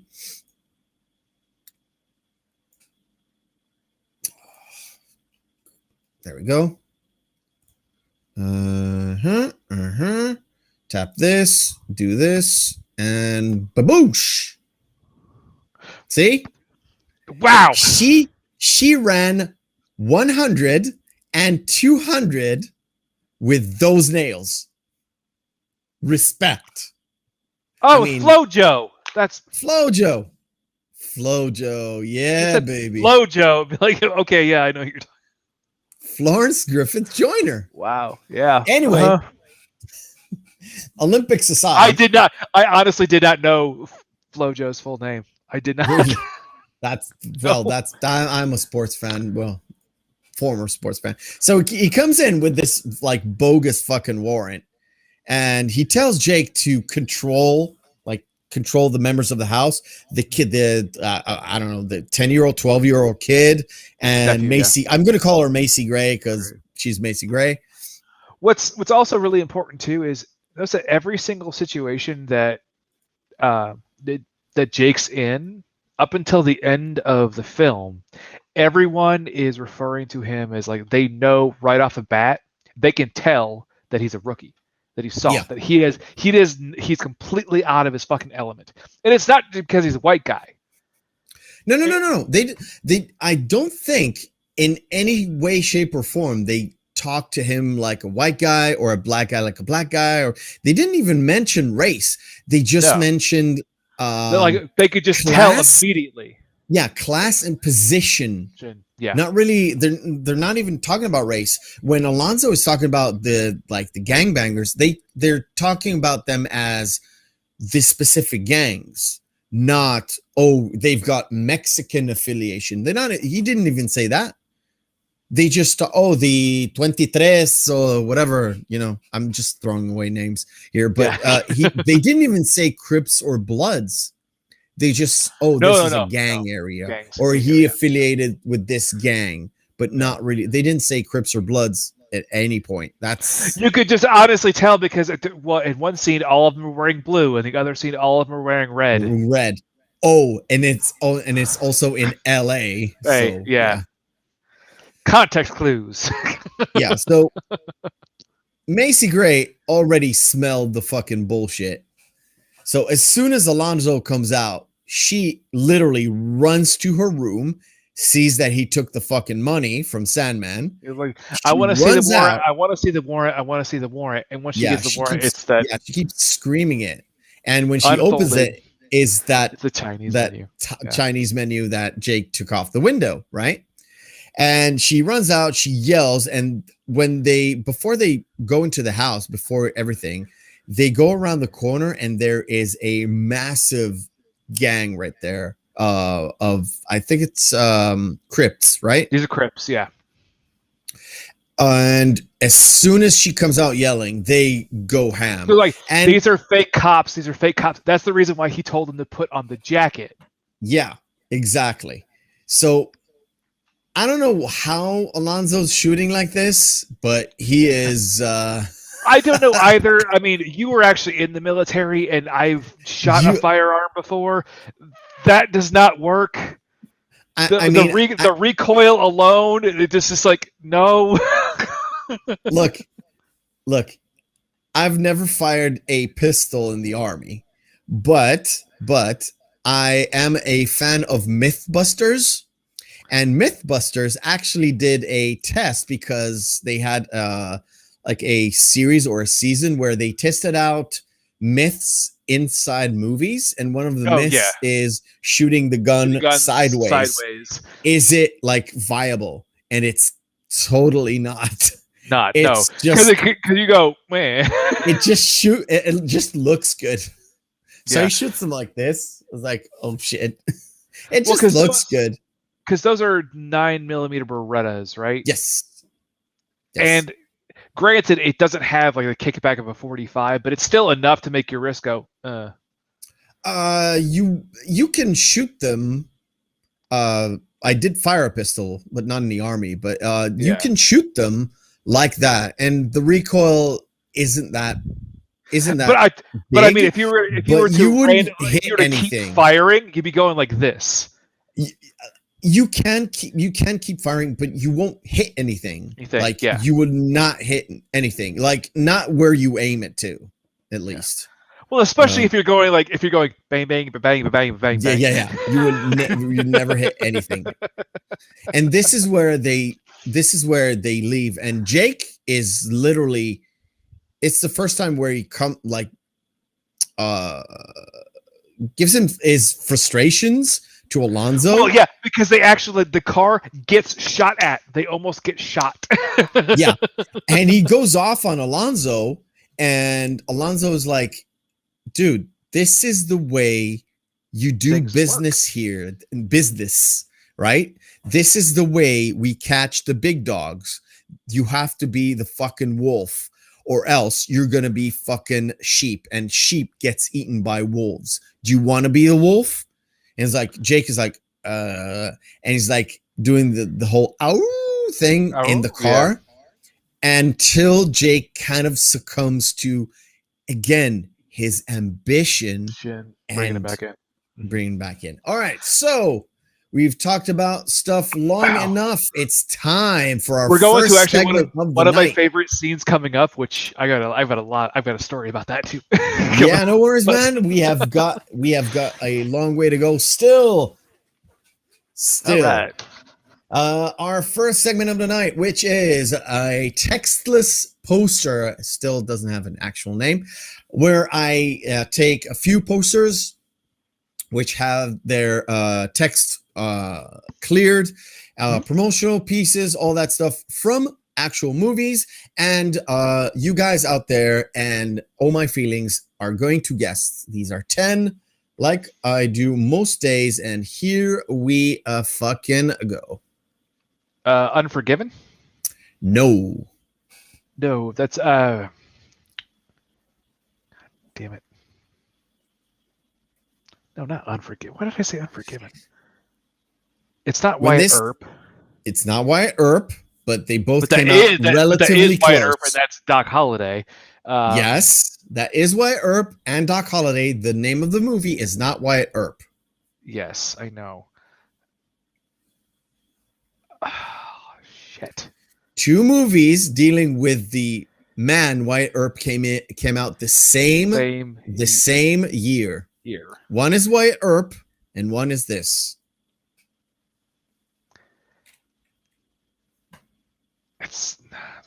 There we go. Tap this, do this, and baboosh. See? Wow. She ran 100 and 200 with those nails. Respect. Oh, Flojo. That's Flojo. Yeah, baby. Flojo. Like, okay, yeah, I know you're talking. Florence Griffith Joyner. Wow. Yeah. Anyway, Olympics aside, I honestly did not know Flojo's full name. I did not. Really? I'm a sports fan. Well, former sports fan. So he comes in with this like bogus fucking warrant, and he tells Jake to control the members of the house, the kid, I don't know, the 10-year-old, 12-year-old kid, and Macy. Yeah. I'm going to call her Macy Gray because she's Macy Gray. What's also really important too is notice that every single situation that that Jake's in up until the end of the film, everyone is referring to him as like they know right off the bat, they can tell that he's a rookie. That he's soft, that he's completely out of his fucking element, and it's not because he's a white guy. No. They I don't think in any way, shape, or form they talk to him like a white guy or a black guy like a black guy, or they didn't even mention race. They just mentioned they could just tell immediately. Yeah, class and position. Yeah, not really. They're not even talking about race. When Alonzo is talking about the gangbangers, they're talking about them as the specific gangs, not they've got Mexican affiliation. They're not. He didn't even say that. They just the 23 or whatever. You know, I'm just throwing away names here, but they didn't even say Crips or Bloods. They just this is a gang area, gangs, or he affiliated with this gang, but not really. They didn't say Crips or Bloods at any point. That's you could just honestly tell because in one scene all of them were wearing blue, and the other scene all of them were wearing red. Red. And it's also in L.A. Right? So, yeah. Context clues. Yeah. So Macy Gray already smelled the fucking bullshit. So as soon as Alonzo comes out, she literally runs to her room, sees that he took the fucking money from Sandman. Like, I want to see the warrant. I want to see the warrant. I want to see the warrant. And when she gets the warrant, it's that. Yeah, she keeps screaming it. And when she opens it, is that the Chinese menu. Chinese menu that Jake took off the window, right? And she runs out, she yells, and before they go into the house, before everything, they go around the corner and there is a massive gang right there of I think it's Crips, right? These are Crips, yeah. And as soon as she comes out yelling, they go ham. They're like, these are fake cops. These are fake cops. That's the reason why he told them to put on the jacket. Yeah, exactly. So I don't know how Alonzo's shooting like this, but he is I don't know either. I mean, you were actually in the military, and I've shot a firearm before. That does not work. The recoil alone, it just is like, no. Look, I've never fired a pistol in the Army, but I am a fan of Mythbusters. And Mythbusters actually did a test because they had like a series or a season where they tested out myths inside movies, and one of the myths is shooting the gun sideways. Is it like viable? And it's totally not. It's just because you go, man. it just looks good. So he shoots them like this. I was like, oh shit. It just looks good. Because those are 9mm Berettas, right? Yes. And granted, it doesn't have like the kickback of a 45, but it's still enough to make your wrist go, You can shoot them. I did fire a pistol, but not in the army. But you can shoot them like that, and the recoil isn't that. But I mean, if you were to keep firing, you'd be going like this. You can keep firing, but you won't hit anything. You would not hit anything, like not where you aim it to, at least. Well, especially if you're going bang bang bang bang bang. Yeah. You'd never hit anything. And this is where they leave. And Jake is literally, it's the first time where he gives him his frustrations to Alonzo. Oh yeah, because the car gets shot at. They almost get shot. Yeah. And he goes off on Alonzo, and Alonzo is like, dude, this is the way you do business here in business, right? This is the way we catch the big dogs. You have to be the fucking wolf, or else you're going to be fucking sheep, and sheep gets eaten by wolves. Do you want to be a wolf? And it's like, Jake is like, and he's like doing the whole ow thing in the car until Jake kind of succumbs to, again, his ambition and bringing it back in. All right. So we've talked about stuff long enough. It's time for our. We're going to actually one of my favorite scenes coming up, which I've got a story about that too. Yeah, no worries, man. We have got a long way to go. Still. All right. Our first segment of the night, which is a textless poster, still doesn't have an actual name, where I take a few posters which have their text cleared, promotional pieces, all that stuff from actual movies, and you guys out there and Oh My Feelings are going to guess. These are 10, like I do most days, and here we fucking go. Unforgiven? No, that's damn it. No, not Unforgiven. Why did I say Unforgiven? It's not Wyatt Earp. It's not Wyatt Earp, but they both came out relatively close. Wyatt Earp, and that's Doc Holliday. Yes, that is Wyatt Earp and Doc Holliday. The name of the movie is not Wyatt Earp. Yes, I know. Oh, shit. Two movies dealing with the man Wyatt Earp came out the same year. One is Wyatt Earp, and one is this. It's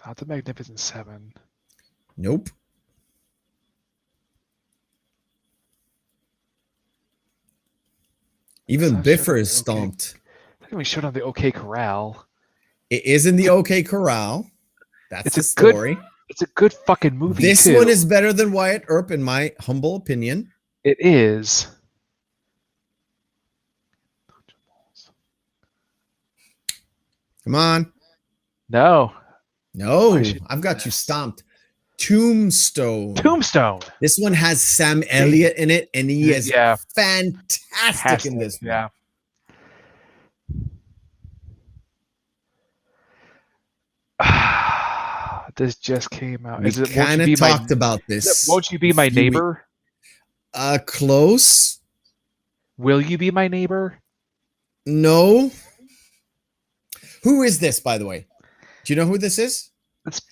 not The Magnificent Seven. Nope. Even Biffer is stomped. I think we showed on the OK Corral. It is in the OK Corral. That's the story. It's a good fucking movie. This one is better than Wyatt Earp, in my humble opinion. It is. Come on. No, I've got you stomped. Tombstone. This one has Sam Elliott in it, and he is fantastic in this one. Yeah. This just came out. We kind of talked about this. Won't You Be My Neighbor? Close. Will You Be My Neighbor? No. Who is this, by the way? Do you know who this is?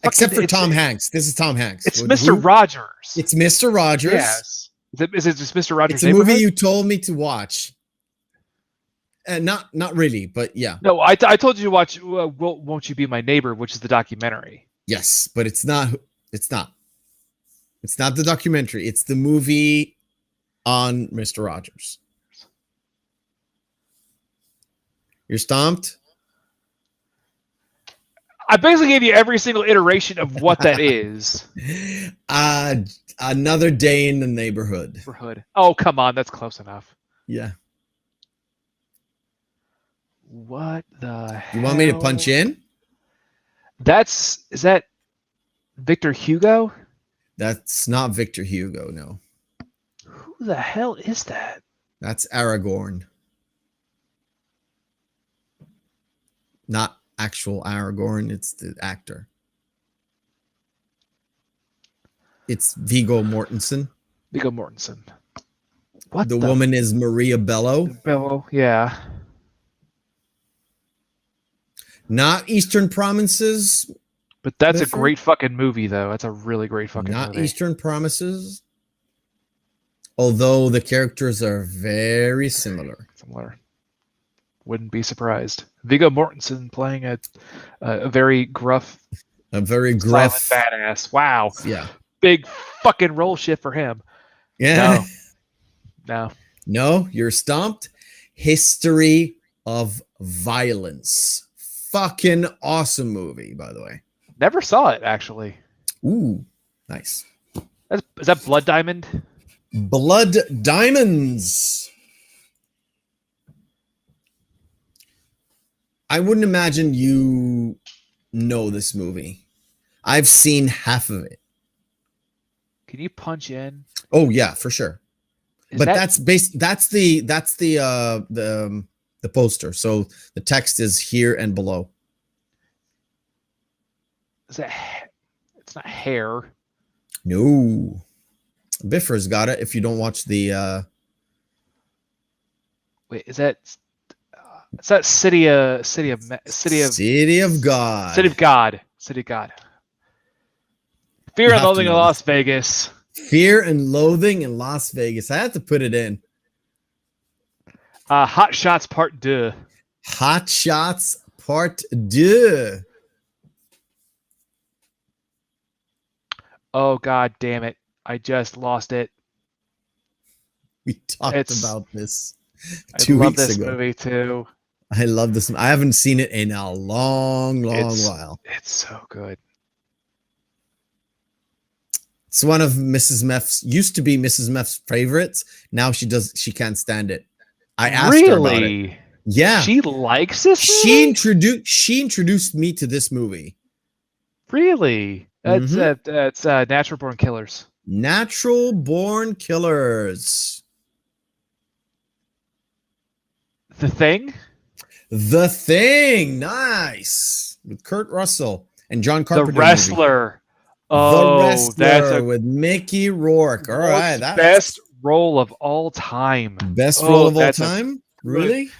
Except for Tom Hanks. This is Tom Hanks. It's Mr. Rogers. It's Mr. Rogers. Yes. Is it just Mr. Rogers? It's a movie you told me to watch. Not really, but yeah. No, I told you to watch Won't You Be My Neighbor, which is the documentary. Yes, but it's not. It's not. It's not the documentary. It's the movie on Mr. Rogers. You're stomped? I basically gave you every single iteration of what that is. Another Day in the Neighborhood. Oh, come on. That's close enough. Yeah. What the hell? You want me to punch in? Is that Victor Hugo? That's not Victor Hugo, no. Who the hell is that? That's Aragorn. Not actual Aragorn, it's the actor. It's Viggo Mortensen. Viggo Mortensen. What the woman is Maria Bello. Bello, yeah. Not Eastern Promises. But that's a great fucking movie, though. That's a really great fucking movie. Not Eastern Promises. Although the characters are very similar. Wouldn't be surprised. Viggo Mortensen playing a very gruff, badass. Wow. Yeah. Big fucking role shift for him. Yeah. No, you're stomped. History of Violence. Fucking awesome movie, by the way. Never saw it, actually. Ooh, nice. Is that Blood Diamond? Blood Diamonds. I wouldn't imagine you know this movie. I've seen half of it. Can you punch in? Oh yeah, for sure. That's the poster. So the text is here and below. Is that? It's not Hair. No. Biffer's got it. If you don't watch the. Wait, is that? It's that City of God. City of God. Fear and Loathing in Las Vegas. Fear and Loathing in Las Vegas. I had to put it in. Hot Shots Part 2. Hot Shots Part 2. Oh god damn it. I just lost it. We talked about this 2 weeks ago. I love this movie too. I love this. I haven't seen it in a long while. It's so good. It's one of Mrs. Meff's, used to be Mrs. Meff's favorites. Now she can't stand it. I asked her about it. Yeah. She likes this movie? She introduced me to this movie. Really? That's Natural Born Killers. Natural Born Killers. The Thing? The Thing. Nice. With Kurt Russell and John Carpenter. The Wrestler. The Wrestler with Mickey Rourke. All right. That's best role of all time. Best role of all time? Really?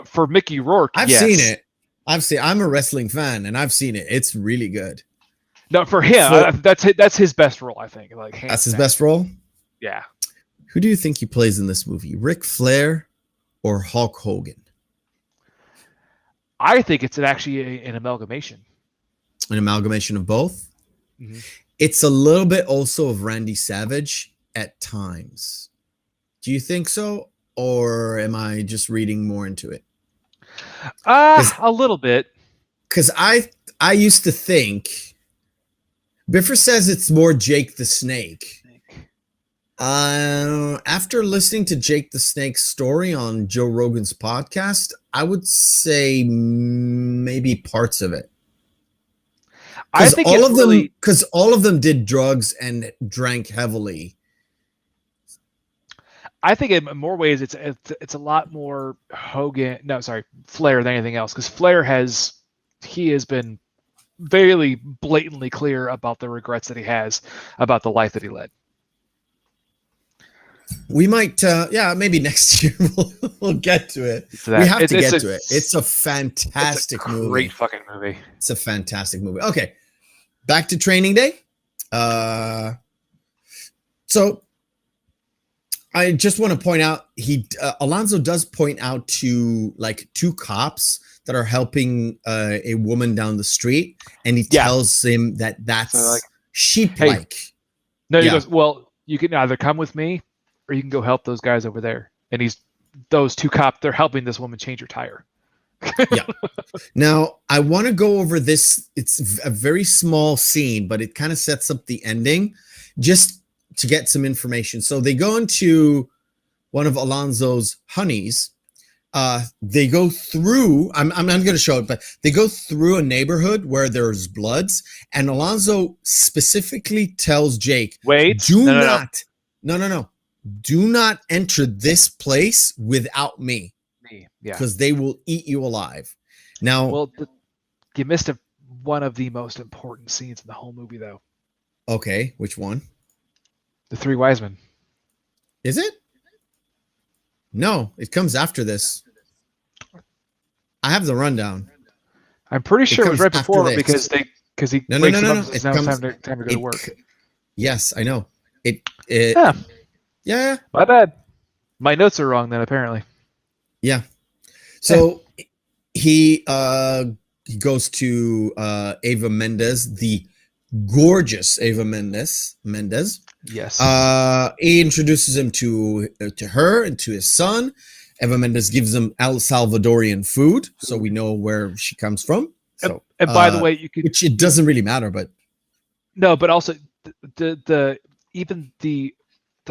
For Mickey Rourke, I've seen it. I'm a wrestling fan and I've seen it. It's really good. No, for him, that's his best role, I think. That's his best role? Yeah. Who do you think he plays in this movie? Ric Flair or Hulk Hogan? I think it's actually an amalgamation. An amalgamation of both? Mm-hmm. It's a little bit also of Randy Savage at times. Do you think so? Or am I just reading more into it? A little bit. Because I used to think... Biffer says it's more Jake the Snake. After listening to Jake the Snake's story on Joe Rogan's podcast, I would say maybe parts of it. I think because all of them did drugs and drank heavily. I think in more ways it's a lot more Flair than anything else, because Flair has been very blatantly clear about the regrets that he has about the life that he led. We might, maybe next year we'll get to it. We have to get to it. It's a fantastic movie. Great fucking movie. It's a fantastic movie. Okay, back to Training Day. So I just want to point out Alonzo does point out to like two cops that are helping a woman down the street, and he Yeah. tells him that that's So, like, sheep-like. No, he Yeah. goes, well, you can either come with me or you can go help those guys over there. And those two cops, they're helping this woman change her tire. Yeah. Now, I want to go over this. It's a very small scene, but it kind of sets up the ending just to get some information. So they go into one of Alonzo's honeys. They go through, I'm not going to show it, but they go through a neighborhood where there's bloods, and Alonzo specifically tells Jake, Wait, do no. do not enter this place without me, Yeah. because they will eat you alive. Now, well, you missed one of the most important scenes in the whole movie, though. Okay, which one? The Three Wise Men. Is it? No, it comes after this. I have the rundown. I'm pretty sure it was right before this. because he No. It's now time to go to work. Yes, I know. Yeah. My bad. My notes are wrong then, apparently. Yeah. So he goes to Ava Mendes, the gorgeous Ava Mendes. Yes. He introduces him to her and to his son. Eva Mendes gives him El Salvadorian food, so we know where she comes from. So, and by the way, which it doesn't really matter, but no, but also the even the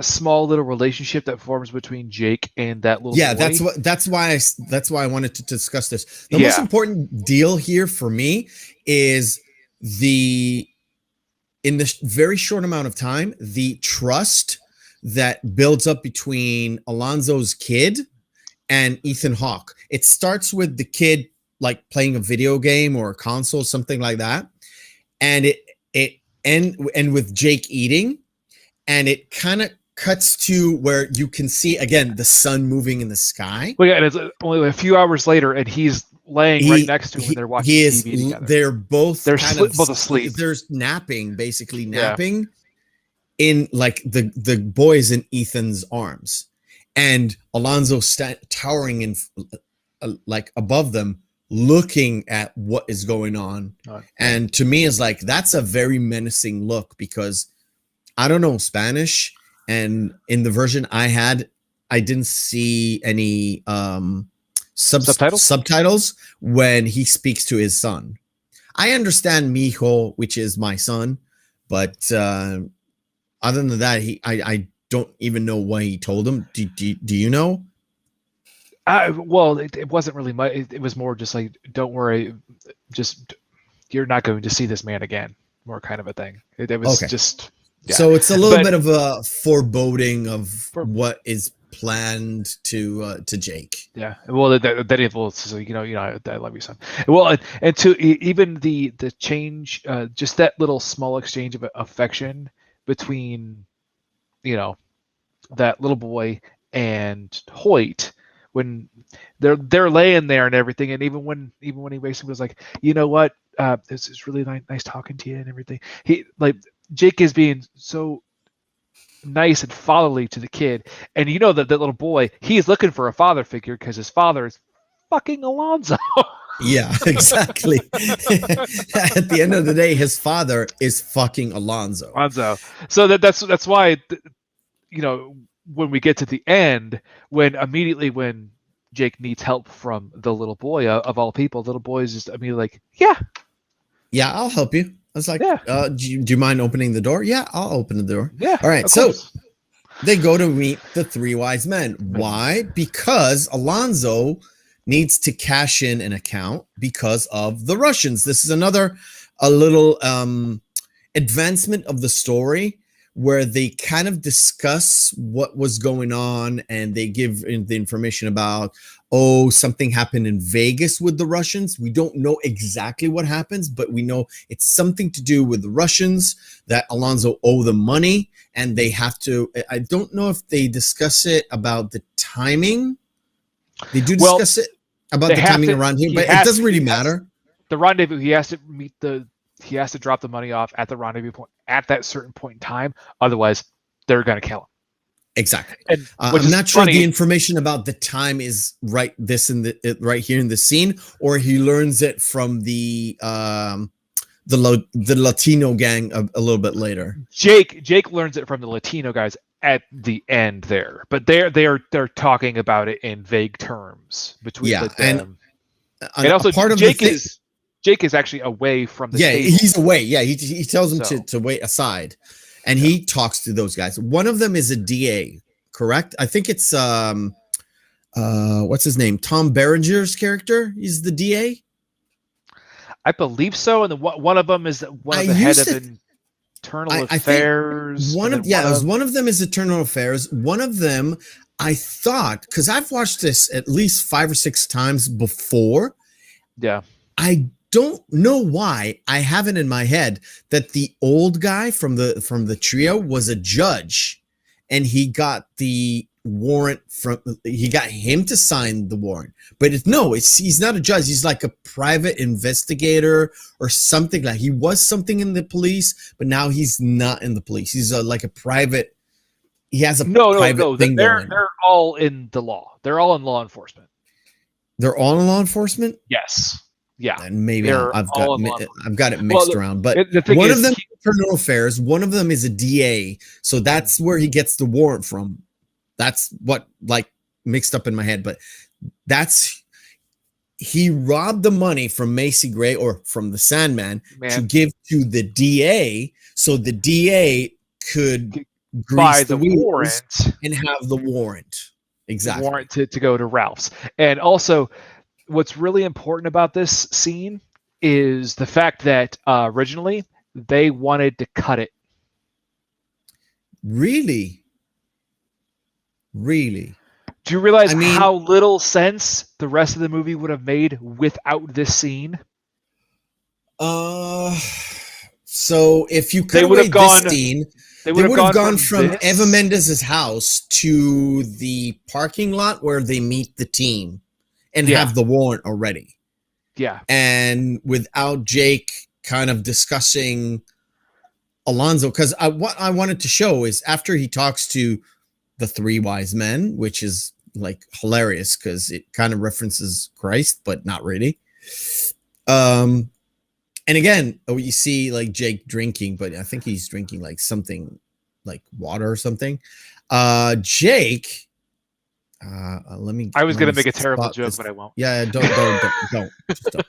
small little relationship that forms between Jake and that little boy. that's why I wanted to discuss this. The most important deal here for me is in this very short amount of time, the trust that builds up between Alonzo's kid and Ethan Hawke. It starts with the kid like playing a video game or a console, something like that, and it end with Jake eating, and it kind of cuts to where you can see again the sun moving in the sky. Well, yeah, and it's only a few hours later, and he's laying right next to him when they're watching TV together. They're both both asleep. They're basically napping in like the boys in Ethan's arms, and Alonzo towering in like above them, looking at what is going on. And to me, is like that's a very menacing look, because I don't know Spanish, and in the version I had, I didn't see any subtitles when he speaks to his son. I understand mijo, which is my son, but other than that, I don't even know why he told him. Do you know? Well, it wasn't really much. It was more just like, don't worry, just you're not going to see this man again. More kind of a thing. It was just. Yeah. So it's a little bit of a foreboding of what is planned to Jake. Yeah. Well, that evolves. So I love you, son. Well, and to even the change, just that little small exchange of affection between, that little boy and Hoyt, when they're laying there and everything, and even when he basically was like, you know what, it's really nice talking to you and everything. He like. Jake is being so nice and fatherly to the kid, and that little boy, he's looking for a father figure because his father is fucking Alonzo. Yeah, exactly. At the end of the day, his father is fucking Alonzo. So that's why when we get to the end, when Jake needs help from the little boy, of all people, little boy is just like, yeah, I'll help you. I was like, do you mind opening the door? Yeah, I'll open the door. Yeah. All right. So they go to meet the Three Wise Men. Why? Because Alonzo needs to cash in an account because of the Russians. This is a little advancement of the story where they kind of discuss what was going on, and they give the information about, something happened in Vegas with the Russians. We don't know exactly what happens, but we know it's something to do with the Russians, that Alonzo owe them money, and they have to, I don't know if they discuss it about the timing. They do discuss it about the timing around here, but it doesn't really matter. The rendezvous, he has to drop the money off at the rendezvous point at that certain point in time. Otherwise, they're going to kill him. Exactly. And I'm not sure the information about the time is right right here in the scene, or he learns it from the Latino gang a little bit later. Jake learns it from the Latino guys at the end there, but they're talking about it in vague terms between and also part of Jake is actually away from the table. He's away. Yeah, he tells them to wait aside, and he talks to those guys. One of them is a DA, correct? I think it's what's his name? Tom Berenger's character. He's the DA. I believe so, and one of them is one of the head of internal affairs. One of them is internal affairs. One of them, I thought, because I've watched this at least 5 or 6 times before. Yeah, I don't know why I have it in my head that the old guy from the trio was a judge, and he got the warrant he got him to sign the warrant, but he's not a judge. He's like a private investigator or something. Like, he was something in the police, but now he's not in the police. He's like a private. He has a private thing. They're all in the law. They're all in law enforcement. They're all in law enforcement. Yes. Yeah. And maybe I've got it mixed around. But one of them is internal affairs. One of them is a DA. So that's where he gets the warrant from. That's what mixed up in my head, but he robbed the money from Macy Gray or from the Sandman to give to the DA, so the DA could buy the warrant and have the warrant. Exactly. The warrant to go to Ralph's. And also, what's really important about this scene is the fact that originally they wanted to cut it. Really? Do you realize how little sense the rest of the movie would have made without this scene? So if you cut away this scene, they would have gone from Eva Mendes's house to the parking lot where they meet the team and have the warrant already. Yeah. And without Jake kind of discussing Alonzo, because what I wanted to show is after he talks to the 3 wise men, which is hilarious because it kind of references Christ, but not really. And again, you see Jake drinking, but I think he's drinking something like water or something. Jake, let me. I was gonna make a terrible joke, but I won't. Yeah, don't. Just don't.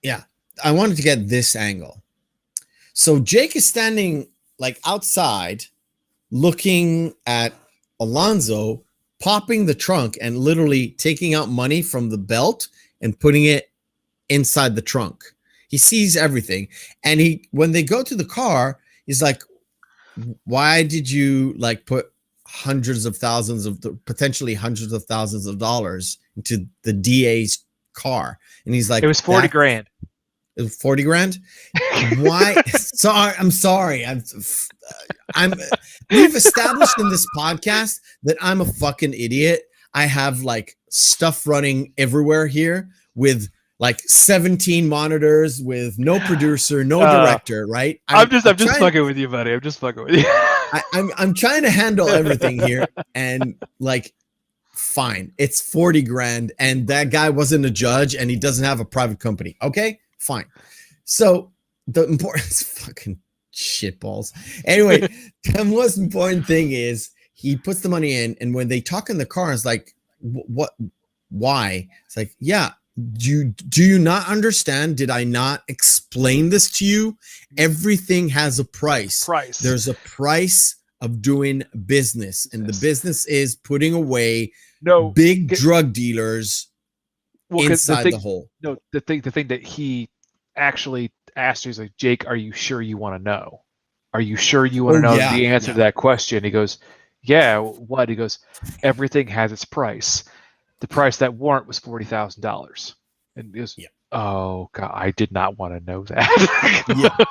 Yeah, I wanted to get this angle. So Jake is standing outside, looking at Alonzo popping the trunk and literally taking out money from the belt and putting it inside the trunk. He sees everything. And when they go to the car, he's like, why did you put potentially hundreds of thousands of dollars into the DA's car? And he's like, it was 40 grand. It was 40 grand. Why? I'm sorry. We've established in this podcast that I'm a fucking idiot. I have stuff running everywhere here with 17 monitors with no producer, no director, right? I'm just fucking with you, buddy. I'm just fucking with you. I'm trying to handle everything here, and fine. It's 40 grand, and that guy wasn't a judge, and he doesn't have a private company. Okay, fine. So the important fucking shitballs. Anyway, the most important thing is he puts the money in, and when they talk in the car, it's like, what? Why? It's like, yeah. Do you not understand? Did I not explain this to you? Everything has a price. There's a price of doing business, and the business is putting away big drug dealers inside the hole. No, the thing that he actually asked, he's like, Jake, are you sure you want to know? Are you sure you want to know the answer to that question? He goes, yeah. What? He goes, everything has its price. The price of that warrant was $40,000. And he goes, oh God, I did not want to know that.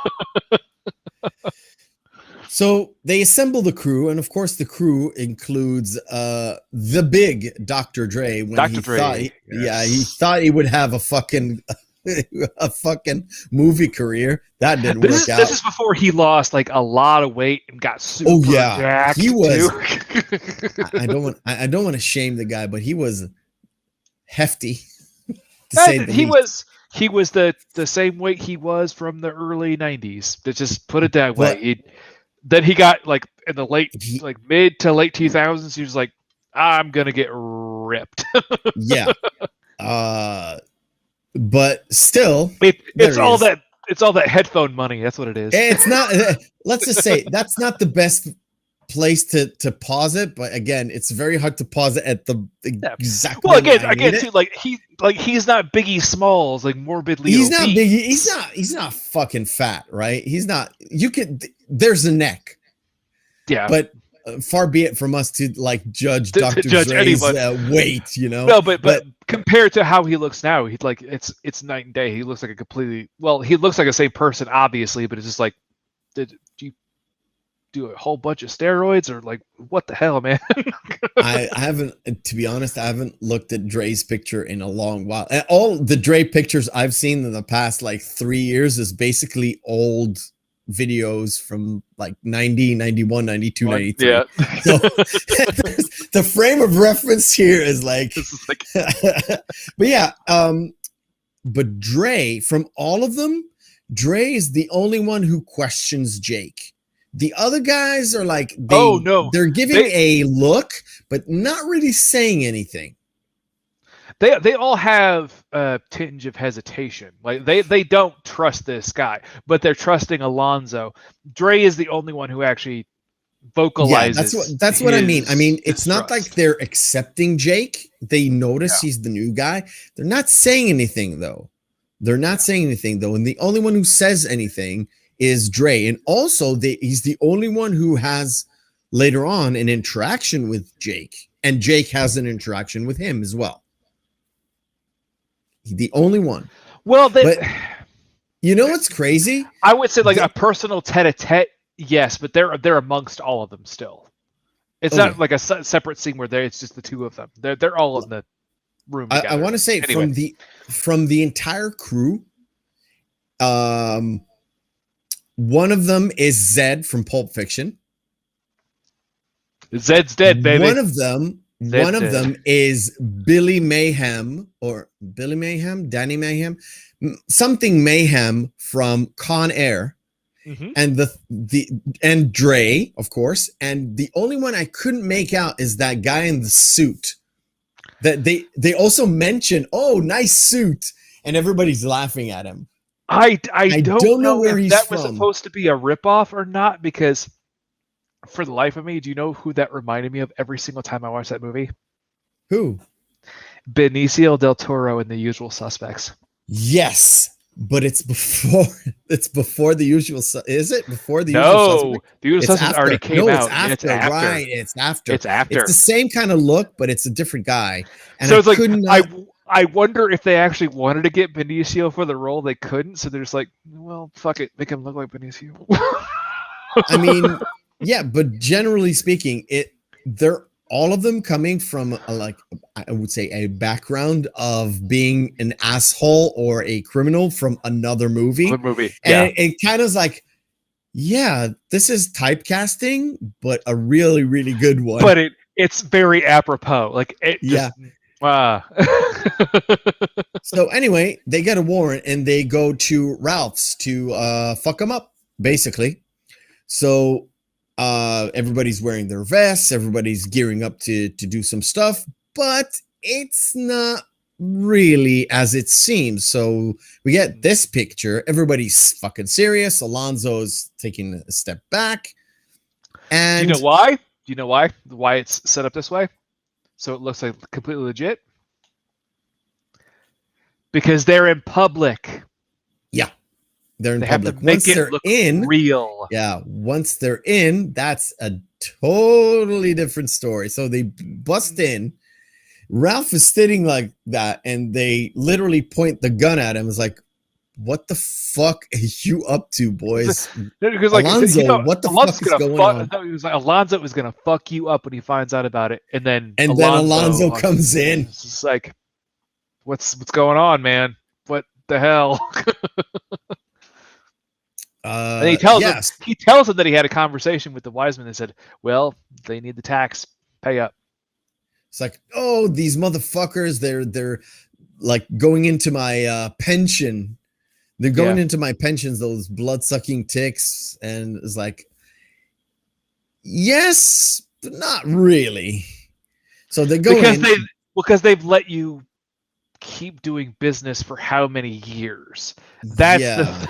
So they assemble the crew, and of course the crew includes the big Dr. Dre. When Dr. Dre. He thought he would have a fucking a fucking movie career. That didn't work out. This is before he lost like a lot of weight and got super jacked he was. too. I don't want to shame the guy, but he was hefty. To say the least. He was the same weight he was from the early '90s. To just put it that way. Then he got like in the mid to late 2000s. He was like, I'm gonna get ripped. Yeah. But still, it's all that headphone money. That's what it is. It's not. Let's just say that's not the best place to pause it. But again, it's very hard to pause it at the exact. Well, again, too, he's not Biggie Smalls, like morbidly. He's not Biggie. He's not fucking fat, right? He's not. You could. There's a neck. Yeah, but. Far be it from us to like judge Dr. Dre's weight, you know. No, but compared to how he looks now, he's like it's night and day. He looks like he looks like the same person, obviously, but it's just like, did you do a whole bunch of steroids or like what the hell, man? I haven't, to be honest, I haven't looked at Dre's picture in a long while. And all the Dre pictures I've seen in the past like 3 years is basically old videos from like 90, 91, 92, 93. Yeah. So the frame of reference here is like, but yeah. But Dre, from all of them, Dre is the only one who questions Jake. The other guys are like, they're giving a look, but not really saying anything. They all have a tinge of hesitation. Like they don't trust this guy, but they're trusting Alonzo. Dre is the only one who actually vocalizes. Yeah, that's what I mean. I mean, it's not like they're accepting Jake. They notice he's the new guy. They're not saying anything though. And the only one who says anything is Dre. And also he's the only one who has later on an interaction with Jake, and Jake has an interaction with him as well. The only one. Well, but you know what's crazy? I would say like a personal tete-a-tete, yes, but they're amongst all of them still. It's not like a separate scene where it's just the two of them. They're all in the room together. I want to say from the entire crew, one of them is Zed from Pulp Fiction. Zed's dead, baby. One of them is Billy Mayhem or Billy Mayhem, Danny Mayhem, something Mayhem from Con Air, and and Dre, of course. And the only one I couldn't make out is that guy in the suit. That they also mention, nice suit, and everybody's laughing at him. I don't know where if that was supposed to be a ripoff or not, because for the life of me, do you know who that reminded me of every single time I watched that movie? Who? Benicio del Toro in The Usual Suspects. Yes, but it's before The Usual. Is it before The Usual Suspects? No, The Usual Suspects already came out. It's after. Right, it's after. It's after. It's the same kind of look, but it's a different guy. And so it's I wonder if they actually wanted to get Benicio for the role. They couldn't, so they're just like, well, fuck it, make him look like Benicio. I mean, yeah, but generally speaking, they're all of them coming from I would say a background of being an asshole or a criminal from another movie. And it kind of is like, yeah, this is typecasting, but a really, really good one. But it's very apropos. Like So anyway, they get a warrant and they go to Ralph's to fuck them up, basically. So everybody's wearing their vests, everybody's gearing up to do some stuff, but it's not really as it seems. So we get this picture, everybody's fucking serious. Alonzo's taking a step back. And do you know why? Why it's set up this way? So it looks like completely legit? Because they're in public. Yeah. They're in they public. Have to make it look real. Yeah. Once they're in, that's a totally different story. So they bust in. Ralph is sitting like that, and they literally point the gun at him. It's like, what the fuck are you up to, boys? Because Alonzo, what the fuck is going on? He was like, Alonzo is gonna fuck you up when he finds out about it, and then Alonzo comes in. It's just like, what's going on, man? the hell? And he tells yes. him that he had a conversation with the wise men and said, well, they need the tax, pay up. It's like, oh, these motherfuckers, they're like going into my pension. They're going into my pensions, those blood-sucking ticks. And it's like, yes, but not really. So they go because they've let you keep doing business for how many years? That's the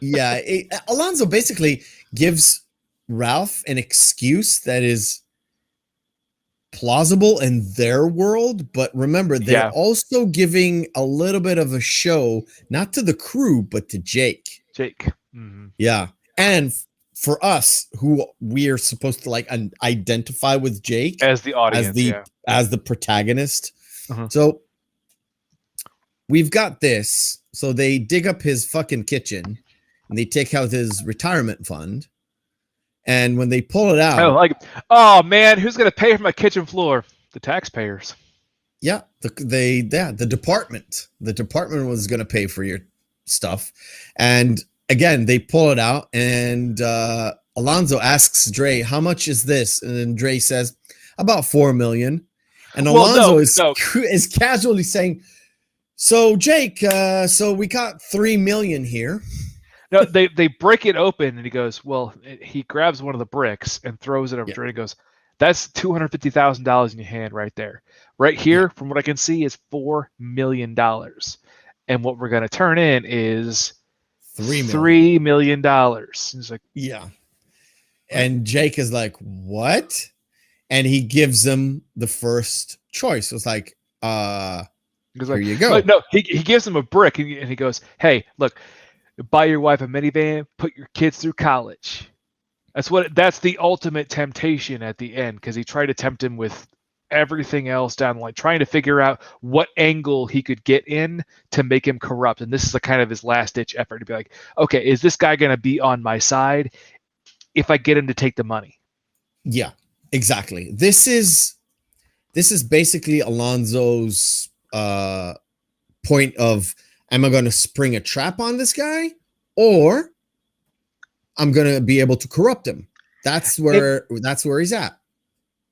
thing. Alonzo basically gives Ralph an excuse that is plausible in their world, but remember, they're also giving a little bit of a show, not to the crew, but to Jake. Mm-hmm. Yeah. And for us, who we are supposed to like identify with Jake as the audience, as the protagonist. Uh-huh. So we've got this. So they dig up his fucking kitchen and they take out his retirement fund. And when they pull it out, oh man, who's gonna pay for my kitchen floor? The taxpayers. Yeah, the department. The department was gonna pay for your stuff. And again, they pull it out, and Alonzo asks Dre, "How much is this?" And then Dre says, "About $4 million." And Alonzo is casually saying, "So Jake, so we got $3 million here." No, they break it open, and he goes, well, he grabs one of the bricks and throws it over Dre and goes, that's $250,000 in your hand right there. Right here, from what I can see, is $4 million. And what we're going to turn in is $3 million. He's like, yeah. And Jake is like, what? And he gives him the first choice. It's like, here you go. No, he gives him a brick, and he goes, hey, look, buy your wife a minivan, put your kids through college. That's the ultimate temptation at the end, because he tried to tempt him with everything else down the line, trying to figure out what angle he could get in to make him corrupt. And this is kind of his last ditch effort to be like, okay, is this guy going to be on my side if I get him to take the money? Yeah, exactly. This is basically Alonzo's point of, am I going to spring a trap on this guy, or I'm going to be able to corrupt him? That's where he's at.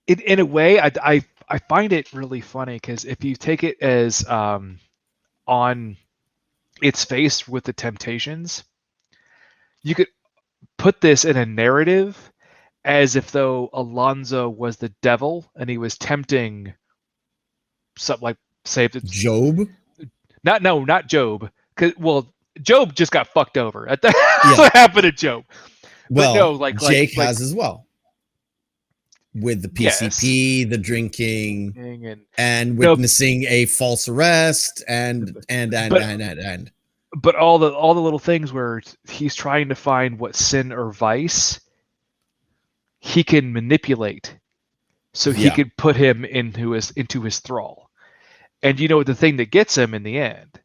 In a way, I find it really funny, because if you take it as on its face with the temptations, you could put this in a narrative as if though Alonzo was the devil and he was tempting something like, say, Job. Not Job. Well, Job just got fucked over. That's what happened to Job. Well, no, Jake has as well. With the PCP, the drinking, and witnessing a false arrest, and. But all the little things where he's trying to find what sin or vice he can manipulate, so he could put him into his thrall. And you know what the thing that gets him in the end,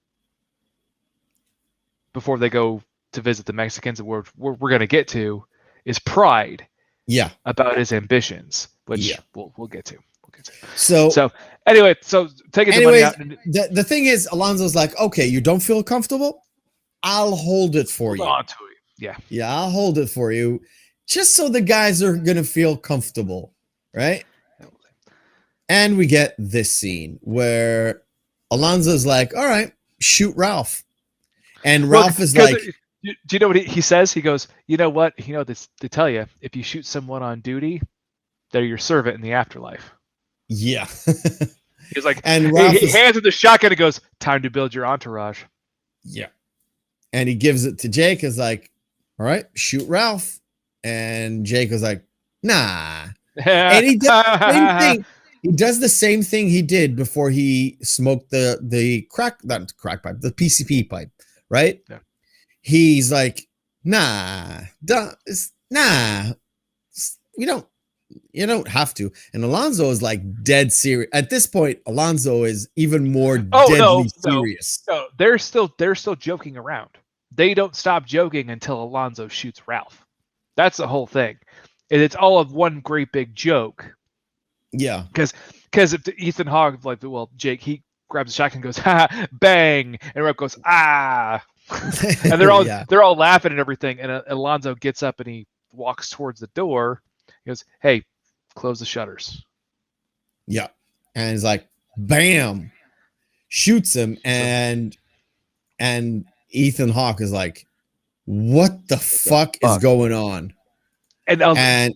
before they go to visit the Mexicans, and we're going to get to, is pride. Yeah. About his ambitions, which we'll get to. So anyway, taking the money out. The thing is, Alonzo's like, okay, you don't feel comfortable? I'll hold it for you. On to it. Yeah, I'll hold it for you, just so the guys are gonna feel comfortable, right? And we get this scene where Alonzo's like, all right, shoot Ralph. And Ralph is like, do you know what he says? He goes, you know what? You know, they tell you, if you shoot someone on duty, they're your servant in the afterlife. Yeah. He's like, and Ralph he hands him the shotgun and goes, time to build your entourage. Yeah. And he gives it to Jake. Is like, all right, shoot Ralph. And Jake was like, nah. And he does the same thing. He does the same thing he did before he smoked the PCP pipe, right? Yeah. He's like, nah, you don't have to. And Alonzo is like dead serious. At this point, Alonzo is even more deadly serious. No, they're still joking around. They don't stop joking until Alonzo shoots Ralph. That's the whole thing. And it's all of one great big joke. Yeah. Because if Ethan Hawke, like, well, Jake, grabs a shotgun and goes, ha, bang, and Rep goes, ah, and they're all Yeah. they're all laughing and everything. And Alonzo gets up and he walks towards the door. He goes, hey, close the shutters. Yeah. And he's like, bam, shoots him. And Ethan Hawke is like, what the fuck is going on? And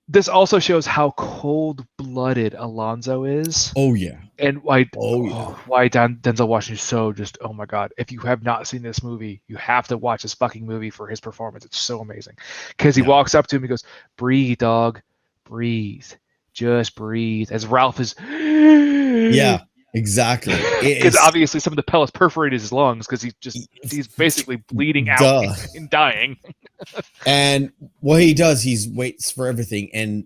this also shows how cold-blooded Alonzo is. Oh yeah. And why yeah. Denzel Washington is so just, oh my god. If you have not seen this movie, you have to watch this fucking movie for his performance. It's so amazing. Because he walks up to him, he goes, breathe, dog. Breathe. Just breathe. As Ralph is Yeah, exactly. Because obviously some of the pellets perforated his lungs because he's basically bleeding out and dying. And what he does, he waits for everything.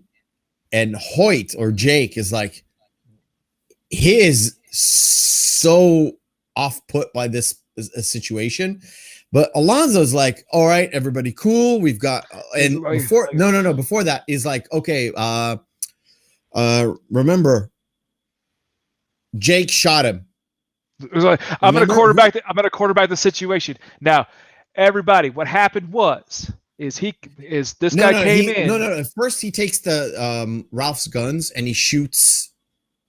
And Hoyt or Jake is like, he is so off put by this situation. But Alonzo's like, all right, everybody cool. We've got before that is like, okay, remember Jake shot him. It was like, I'm gonna quarterback the situation. Now, everybody, what happened is this guy came in. No. First he takes the Ralph's guns and he shoots.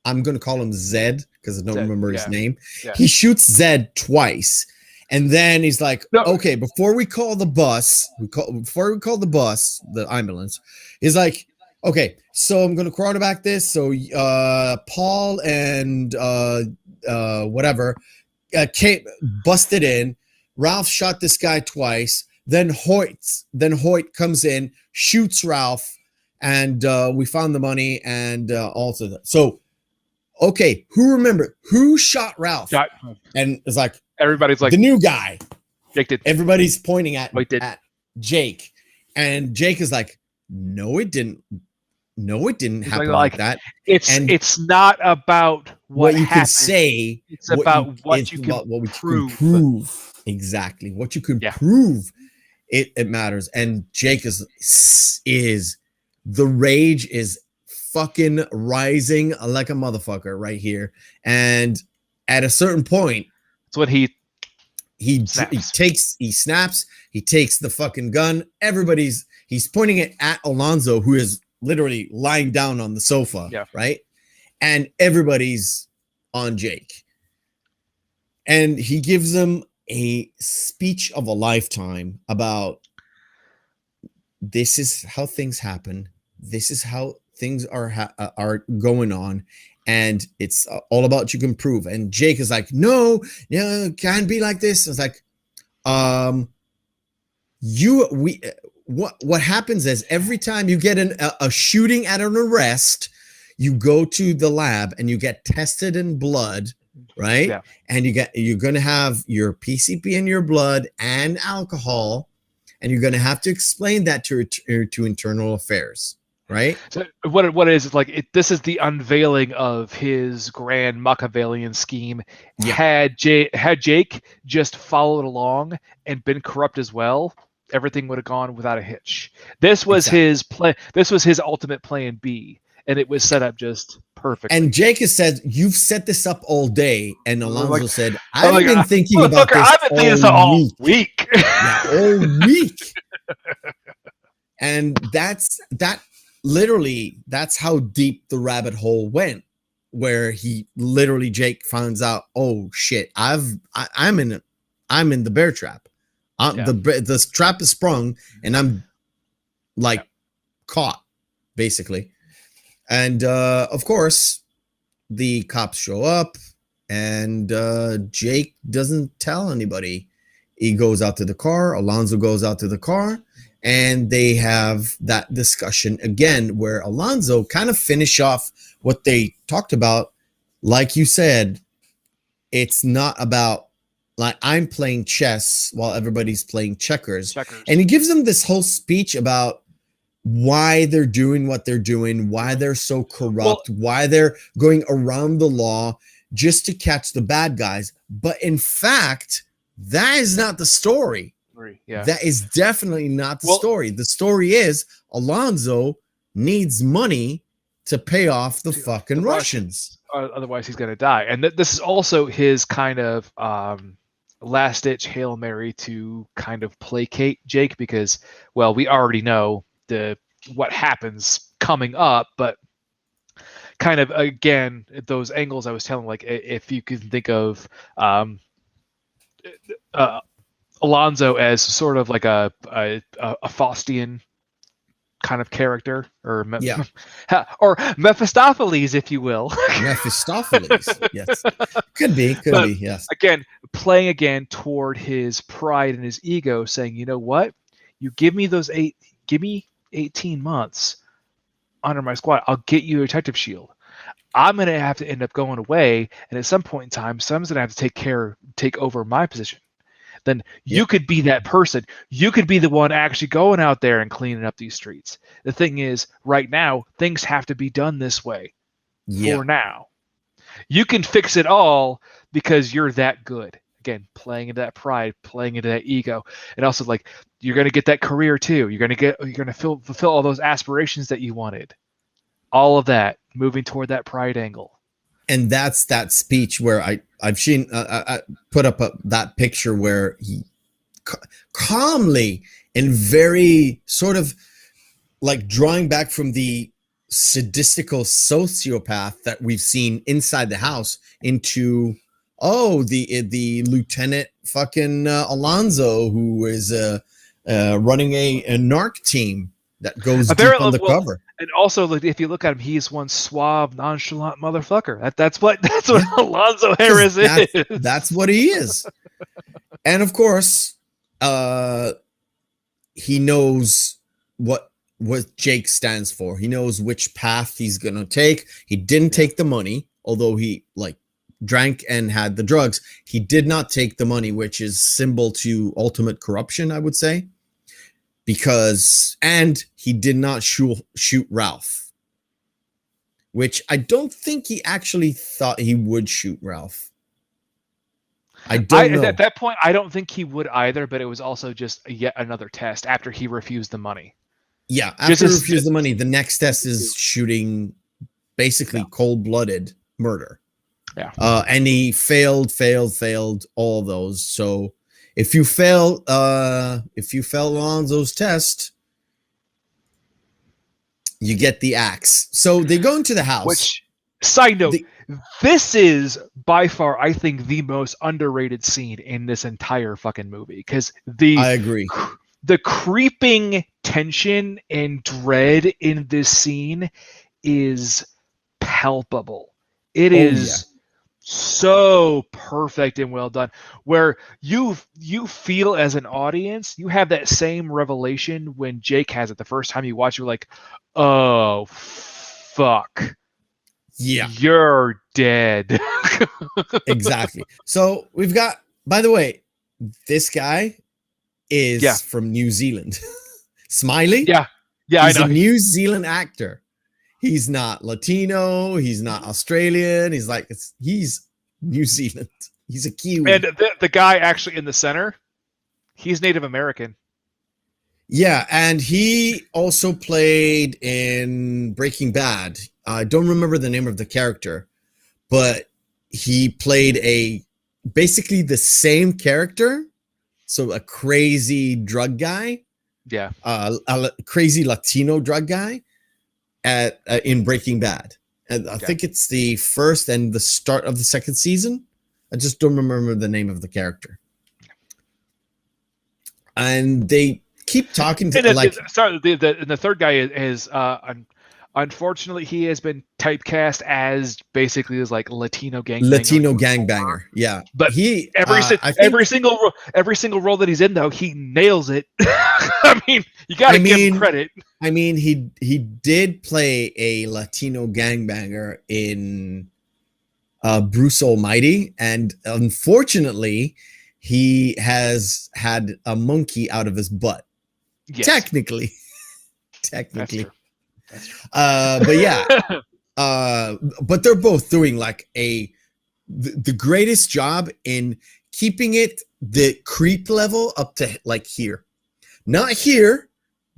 I'm gonna call him Zed because I don't remember his name. Yeah. He shoots Zed twice, and then he's like, "Okay, before we call the bus, the ambulance." He's like, "Okay, so I'm gonna quarterback this. So Paul and whatever busted in. Ralph shot this guy twice. Then Hoyt comes in, shoots Ralph, and we found the money and also that. So." Okay, who shot Ralph? And it's like everybody's like the new guy. Jake did. Everybody's pointing at Jake, and Jake is like, "No, it didn't. No, it didn't happen like that." It's not about what you can say. It's about what you can prove. Exactly, what you can prove. It matters, and Jake is the rage is fucking rising like a motherfucker right here, and at a certain point, it's what he snaps. He takes the fucking gun. He's pointing it at Alonzo, who is literally lying down on the sofa, right? And everybody's on Jake, and he gives them a speech of a lifetime about this is how things happen. This is how things are going on, and it's all about you can prove. And Jake is like, no, it can't be like this. It's like, what happens is every time you get a shooting at an arrest, you go to the lab and you get tested in blood, right? Yeah. And you're gonna have your PCP in your blood and alcohol, and you're gonna have to explain that to internal affairs. Right. So what it is like this is the unveiling of his grand Machiavellian scheme. Yeah. Had Jake just followed along and been corrupt as well, everything would have gone without a hitch. This was his plan. This was his ultimate plan B, and it was set up just perfect. And Jake has said, "You've set this up all day," and Alonzo said, "I've been thinking about this I've been thinking this all week." Yeah, all week. And that's literally, that's how deep the rabbit hole went, where Jake finds out, oh shit, I'm in the bear trap. The trap is sprung, and I'm like caught, basically. And of course, the cops show up, and Jake doesn't tell anybody. He goes out to the car. Alonzo goes out to the car. And they have that discussion again, where Alonzo kind of finish off what they talked about. Like you said, it's not about like I'm playing chess while everybody's playing checkers. And he gives them this whole speech about why they're doing what they're doing, why they're so corrupt, why they're going around the law just to catch the bad guys. But in fact, that is not the story. Yeah. That is definitely not the story. The story is Alonzo needs money to pay off the fucking Russians. otherwise he's going to die. And this is also his kind of last-ditch Hail Mary to kind of placate Jake, because, well, we already know what happens coming up, but kind of, again, those angles I was telling, like, if you can think of Alonzo as sort of like a Faustian kind of character, or or Mephistopheles, if you will. Mephistopheles, yes, could be, yes. Again, playing again toward his pride and his ego, saying, you know what, you give me 18 months under my squad, I'll get you a detective shield. I'm going to have to end up going away, and at some point in time, someone's going to have to take over my position. Then you could be that person. You could be the one actually going out there and cleaning up these streets. The thing is, right now, things have to be done this way for now. You can fix it all because you're that good. Again, playing into that pride, playing into that ego, and also, like, you're going to get that career too. You're going to fulfill all those aspirations that you wanted. All of that, moving toward that pride angle. And that's that speech where I've seen I put up that picture where he calmly and very sort of like drawing back from the sadistical sociopath that we've seen inside the house into the Lieutenant fucking Alonzo, who is running a narc team that goes deep undercover. And also, if you look at him, he's one suave, nonchalant motherfucker. That's what Alonzo Harris is. That's what he is. And of course, he knows what Jake stands for. He knows which path he's gonna take. He didn't take the money, although he drank and had the drugs. He did not take the money, which is symbol to ultimate corruption, I would say. And he did not shoot Ralph, which I don't think he actually thought he would shoot Ralph. I don't know. At that point, I don't think he would either, but it was also just yet another test after he refused the money. Yeah, after he refused the money, the next test is shooting basically cold-blooded murder. Yeah. And he failed all those. So if you fail Alonzo's test, you get the axe. So they go into the house. Which, side note, this is by far, I think, the most underrated scene in this entire fucking movie, because I agree. The creeping tension and dread in this scene is palpable. It is so perfect and well done, where you feel as an audience, you have that same revelation when Jake has it the first time you watch. You're like, oh fuck, yeah, you're dead. Exactly. So we've got, by the way, this guy is from New Zealand. Smiley, he's a New Zealand actor. He's not Latino. He's not Australian. He's New Zealand. He's a Kiwi. And the guy actually in the center, he's Native American. Yeah, and he also played in Breaking Bad. I don't remember the name of the character, but he played basically the same character. So a crazy drug guy. Yeah. A crazy Latino drug guy. In Breaking Bad, and I think it's the first and the start of the second season. I just don't remember the name of the character. And they keep talking to the third guy is unfortunately he has been typecast as basically as like Latino gangbanger. Yeah, but every single role that he's in, though, he nails it. I mean, you gotta give him credit. I mean, he did play a Latino gangbanger in Bruce Almighty, and unfortunately, he has had a monkey out of his butt. Yes. Technically. That's true. But yeah, but they're both doing like the greatest job in keeping it the creep level up to like here, not here,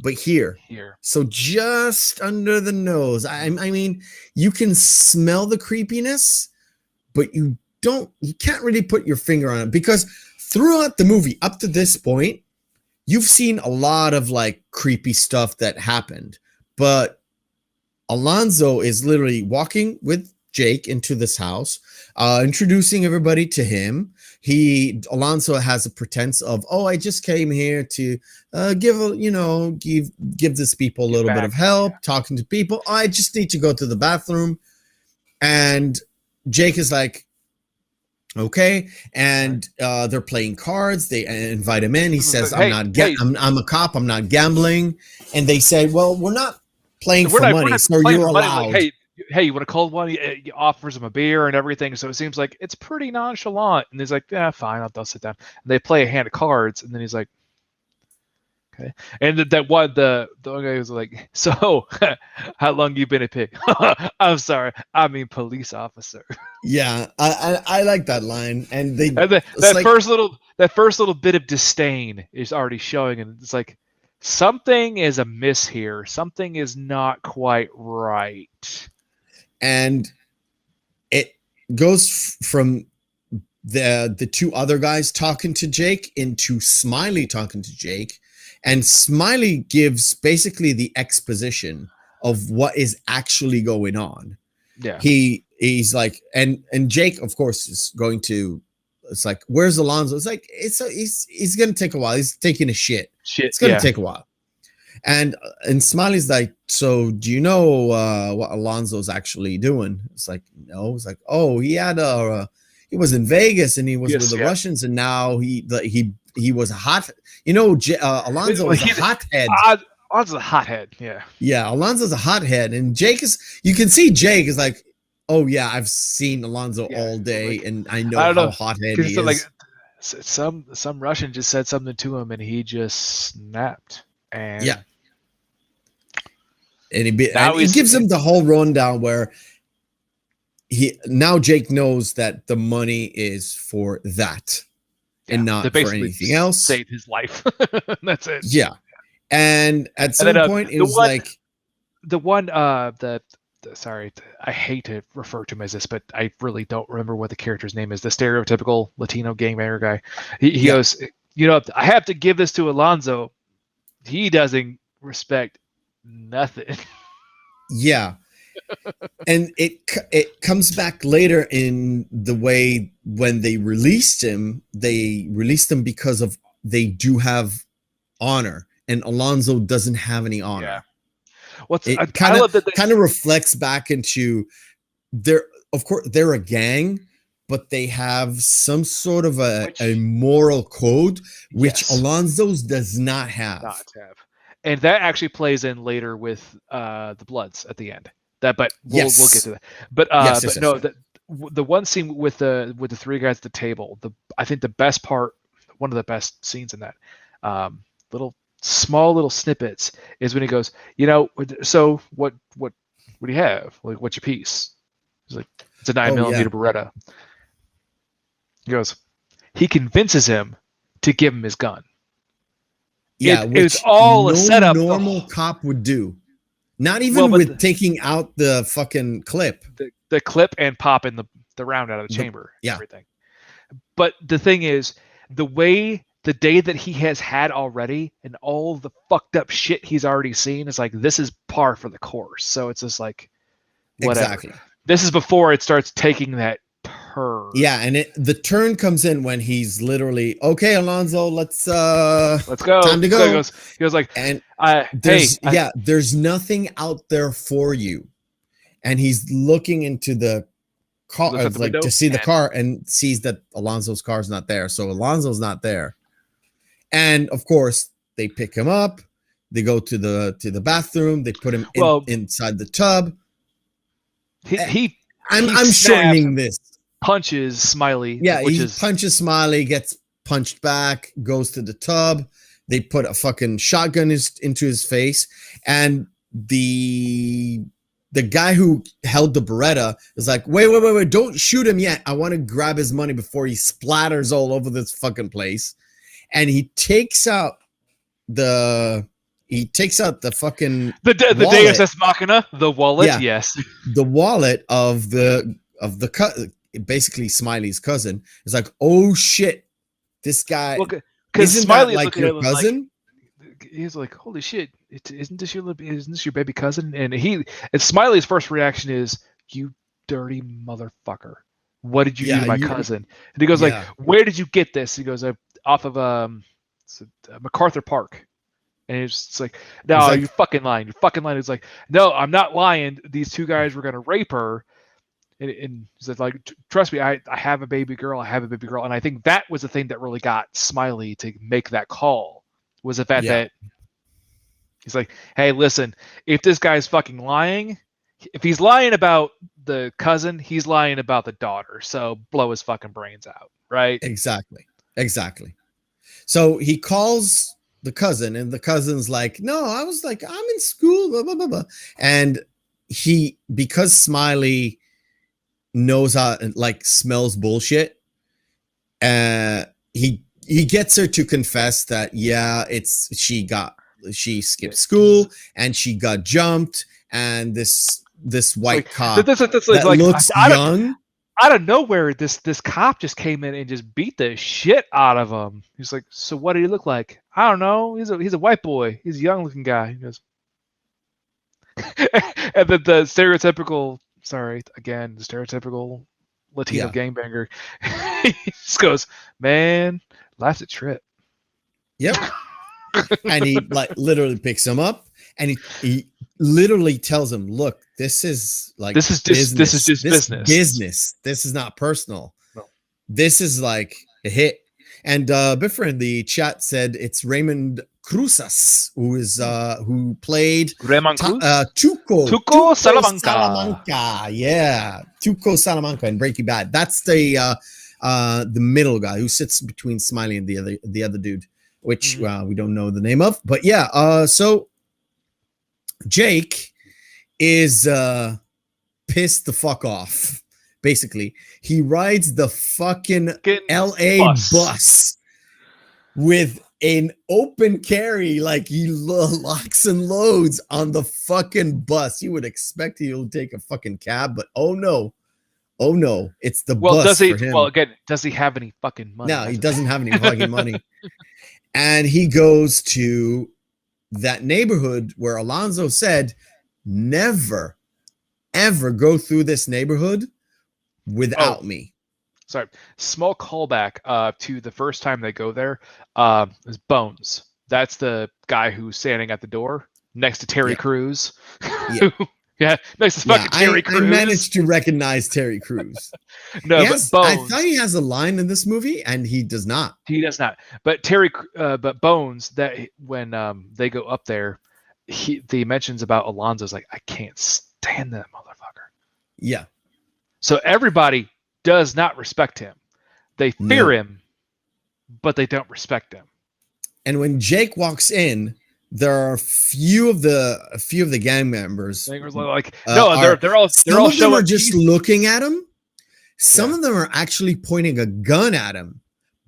but here. So just under the nose. I mean, you can smell the creepiness, but you can't really put your finger on it, because throughout the movie up to this point, you've seen a lot of like creepy stuff that happened, but Alonzo is literally walking with Jake into this house, introducing everybody to him. Alonzo has a pretense of, oh, I just came here to give this people a little bit of help, talking to people. I just need to go to the bathroom. And Jake is like, okay, and they're playing cards. They invite him in. He says, I'm a cop. I'm not gambling. And they say, well, we're not playing for money, so you're allowed. Like, hey, you want a cold one? He offers him a beer and everything. So it seems like it's pretty nonchalant. And he's like, yeah, fine, I'll sit down. And they play a hand of cards, and then he's like, okay. And the one guy was like, so how long you been a pig? I'm sorry, I mean police officer. Yeah, I like that line. And that first little bit of disdain is already showing, and it's like, something is amiss here. Something is not quite right. And it goes from the two other guys talking to Jake into Smiley talking to Jake. And Smiley gives basically the exposition of what is actually going on. Yeah. He's like, and Jake, of course, is going to, it's like, where's Alonzo? It's like, he's going to take a while. He's taking a shit. It's going to take a while. And Smiley's like, so do you know what Alonzo's actually doing? It's like, no. It's like, oh, he was in Vegas and he was with the Russians, and now he was a hot, Alonzo was a hothead. Alonzo's a hothead, yeah. Yeah, Alonzo's a hothead, and you can see Jake is like, oh yeah, I've seen Alonzo all day, and I know how hothead he is. Like, some Russian just said something to him, and he just snapped. And yeah. And he gives him the whole rundown where Jake knows that the money is for that and not for anything else. Saved his life. That's it. Yeah. And at some point it was sorry, I hate to refer to him as this, but I really don't remember what the character's name is. The stereotypical Latino gangbanger guy. He goes, I have to give this to Alonzo. He doesn't respect nothing. Yeah. And it comes back later in the way when they released him because of they do have honor, and Alonzo doesn't have any honor. Yeah. It kind of reflects back into of course they're a gang, but they have some sort of a moral code, which Alonzo's does not have. And that actually plays in later with the Bloods at the end. We'll get to that. But the one scene with the three guys at the table, I think the best part, one of the best scenes in that, small little snippets, is when he goes, so what do you have? Like, what's your piece? He's like, it's a 9mm Beretta. He goes, he convinces him to give him his gun. Yeah, it was all a setup. Normal cop would do. Not even with taking out the fucking clip. The clip and popping the round out of the chamber. And everything. But the thing is, the day that he has had already and all the fucked up shit he's already seen is like, this is par for the course. So it's just like, whatever. Exactly. This is before it starts taking that turn. Yeah, and the turn comes in when he's literally, okay, Alonzo, let's go. Time to go. So he goes like, and there's nothing out there for you. And he's looking into the car, to see the car, and sees that Alonzo's car's not there. So Alonzo's not there. And of course, they pick him up. They go to the bathroom. They put him inside the tub. I'm shortening this. Punches Smiley. Yeah, punches Smiley, gets punched back, goes to the tub. They put a fucking shotgun into his face, and the guy who held the Beretta is like, wait, don't shoot him yet. I want to grab his money before he splatters all over this fucking place. And he takes out He takes out the fucking the wallet. Deus Ex Machina, the wallet. Yeah. Yes, the wallet of the basically Smiley's cousin. It's like, oh shit, this guy because isn't Smiley that like looking your at it was cousin? like, he's like, holy shit, isn't this your baby cousin? And Smiley's first reaction is, you dirty motherfucker. What did you do to my cousin? And he goes like, where did you get this? He goes, off of MacArthur Park. And it's like, no, like, you're fucking lying. You're fucking lying. It's like, no, I'm not lying. These two guys were gonna rape her. And he's like, trust me, I have a baby girl. I have a baby girl. And I think that was the thing that really got Smiley to make that call, was the fact that he's like, hey, listen, if this guy's fucking lying, if he's lying about the cousin, he's lying about the daughter. So blow his fucking brains out, right? Exactly. So he calls the cousin, and the cousin's like, no, I was like, I'm in school, blah, blah, blah, blah. And because Smiley knows how, like, smells bullshit, he gets her to confess that, she skipped school and she got jumped, and this white cop that looks young, out of nowhere, this cop just came in and just beat the shit out of him. He's like, so what did he look like? I don't know. He's a white boy. He's a young looking guy. He goes, and the stereotypical Latino gangbanger, he just goes, man, life's a trip. Yep. And he like literally picks him up, and he literally tells him, look, this is just business. This is not personal. No. This is like a hit. And Biffer in the chat said it's Raymond Cruzas, who played Tuco Salamanca. Yeah, Tuco Salamanca in Breaking Bad. That's the middle guy who sits between Smiley and the other dude, which we don't know the name of. But yeah, so Jake is pissed the fuck off. Basically, he rides the fucking LA bus with an open carry, like he locks and loads on the fucking bus. You would expect he'll take a fucking cab, but oh no, it's the bus for him. Well, again, does he have any fucking money? No, he doesn't have any fucking money. And he goes to that neighborhood where Alonzo said, never, ever go through this neighborhood without me. Sorry, small callback to the first time they go there is Bones. That's the guy who's standing at the door next to Terry Crews. Next to fucking Terry Crews. I managed to recognize Terry Crews. But Bones, I thought he has a line in this movie, and he does not. He does not. But but Bones, that when they go up there, he mentions about Alonzo's like, I can't stand that motherfucker. Yeah. So everybody does not respect him. They fear him, but they don't respect him. And when Jake walks in, there are a few of the gang members. They're all showing are just looking at him. Some of them are actually pointing a gun at him,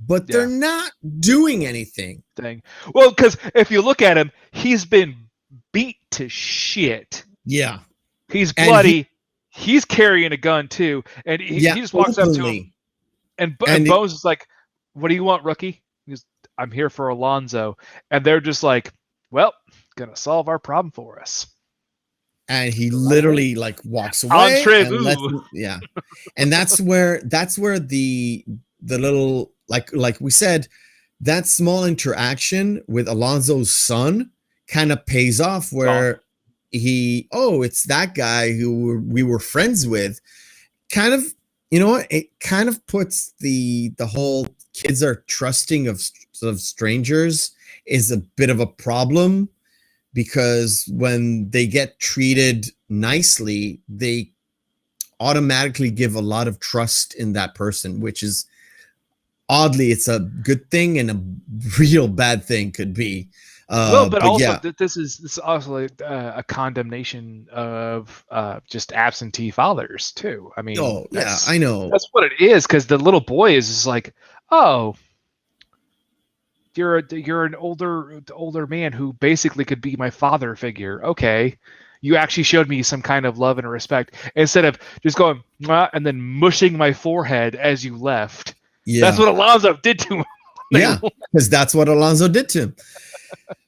but they're not doing anything. Well, because if you look at him, he's been beat to shit. Yeah, he's bloody. He's carrying a gun too, and he just walks up to him, and Bones is like, "What do you want, rookie?" He goes, "I'm here for Alonzo," and they're just like, "Well, gonna solve our problem for us." And he literally like walks away. And that's where the little like we said, that small interaction with Alonzo's son kind of pays off, where it's that guy who we were friends with. Kind of, it kind of puts the whole kids are trusting of strangers is a bit of a problem, because when they get treated nicely, they automatically give a lot of trust in that person, which is oddly, it's a good thing and a real bad thing could be. This is also like a condemnation of just absentee fathers too. I mean, I know that's what it is, because the little boy is just like, oh, you're an older man who basically could be my father figure. Okay, you actually showed me some kind of love and respect instead of just going "Mwah," and then mushing my forehead as you left. Yeah. That's what Alonzo did to him. Yeah, because that's what Alonzo did to him.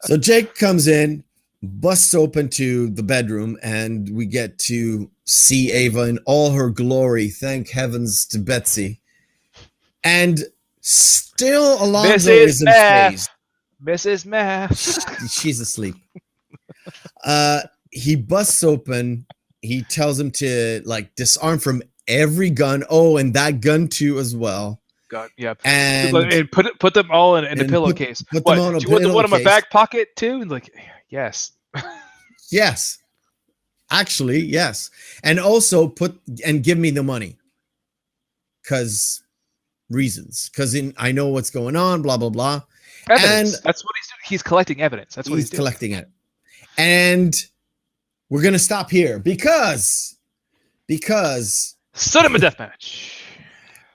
So Jake comes in, busts open to the bedroom, and we get to see Ava in all her glory. Thank heavens to Betsy. And still Alonzo isn't phased. Mrs. Math. She's asleep. He busts open. He tells him to like disarm from every gun. Oh, and that gun too as well. God, yeah. And put them all in a pillowcase. Put them on a do you want the one in my pillowcase? back pocket too? And like, yes. Yes. Actually, yes. And also give me the money. Reasons. Because I know what's going on, blah, blah, blah. Evidence. And that's what he's doing. He's collecting evidence. That's what he's doing. Collecting it. And we're going to stop here because Cinema Deathmatch.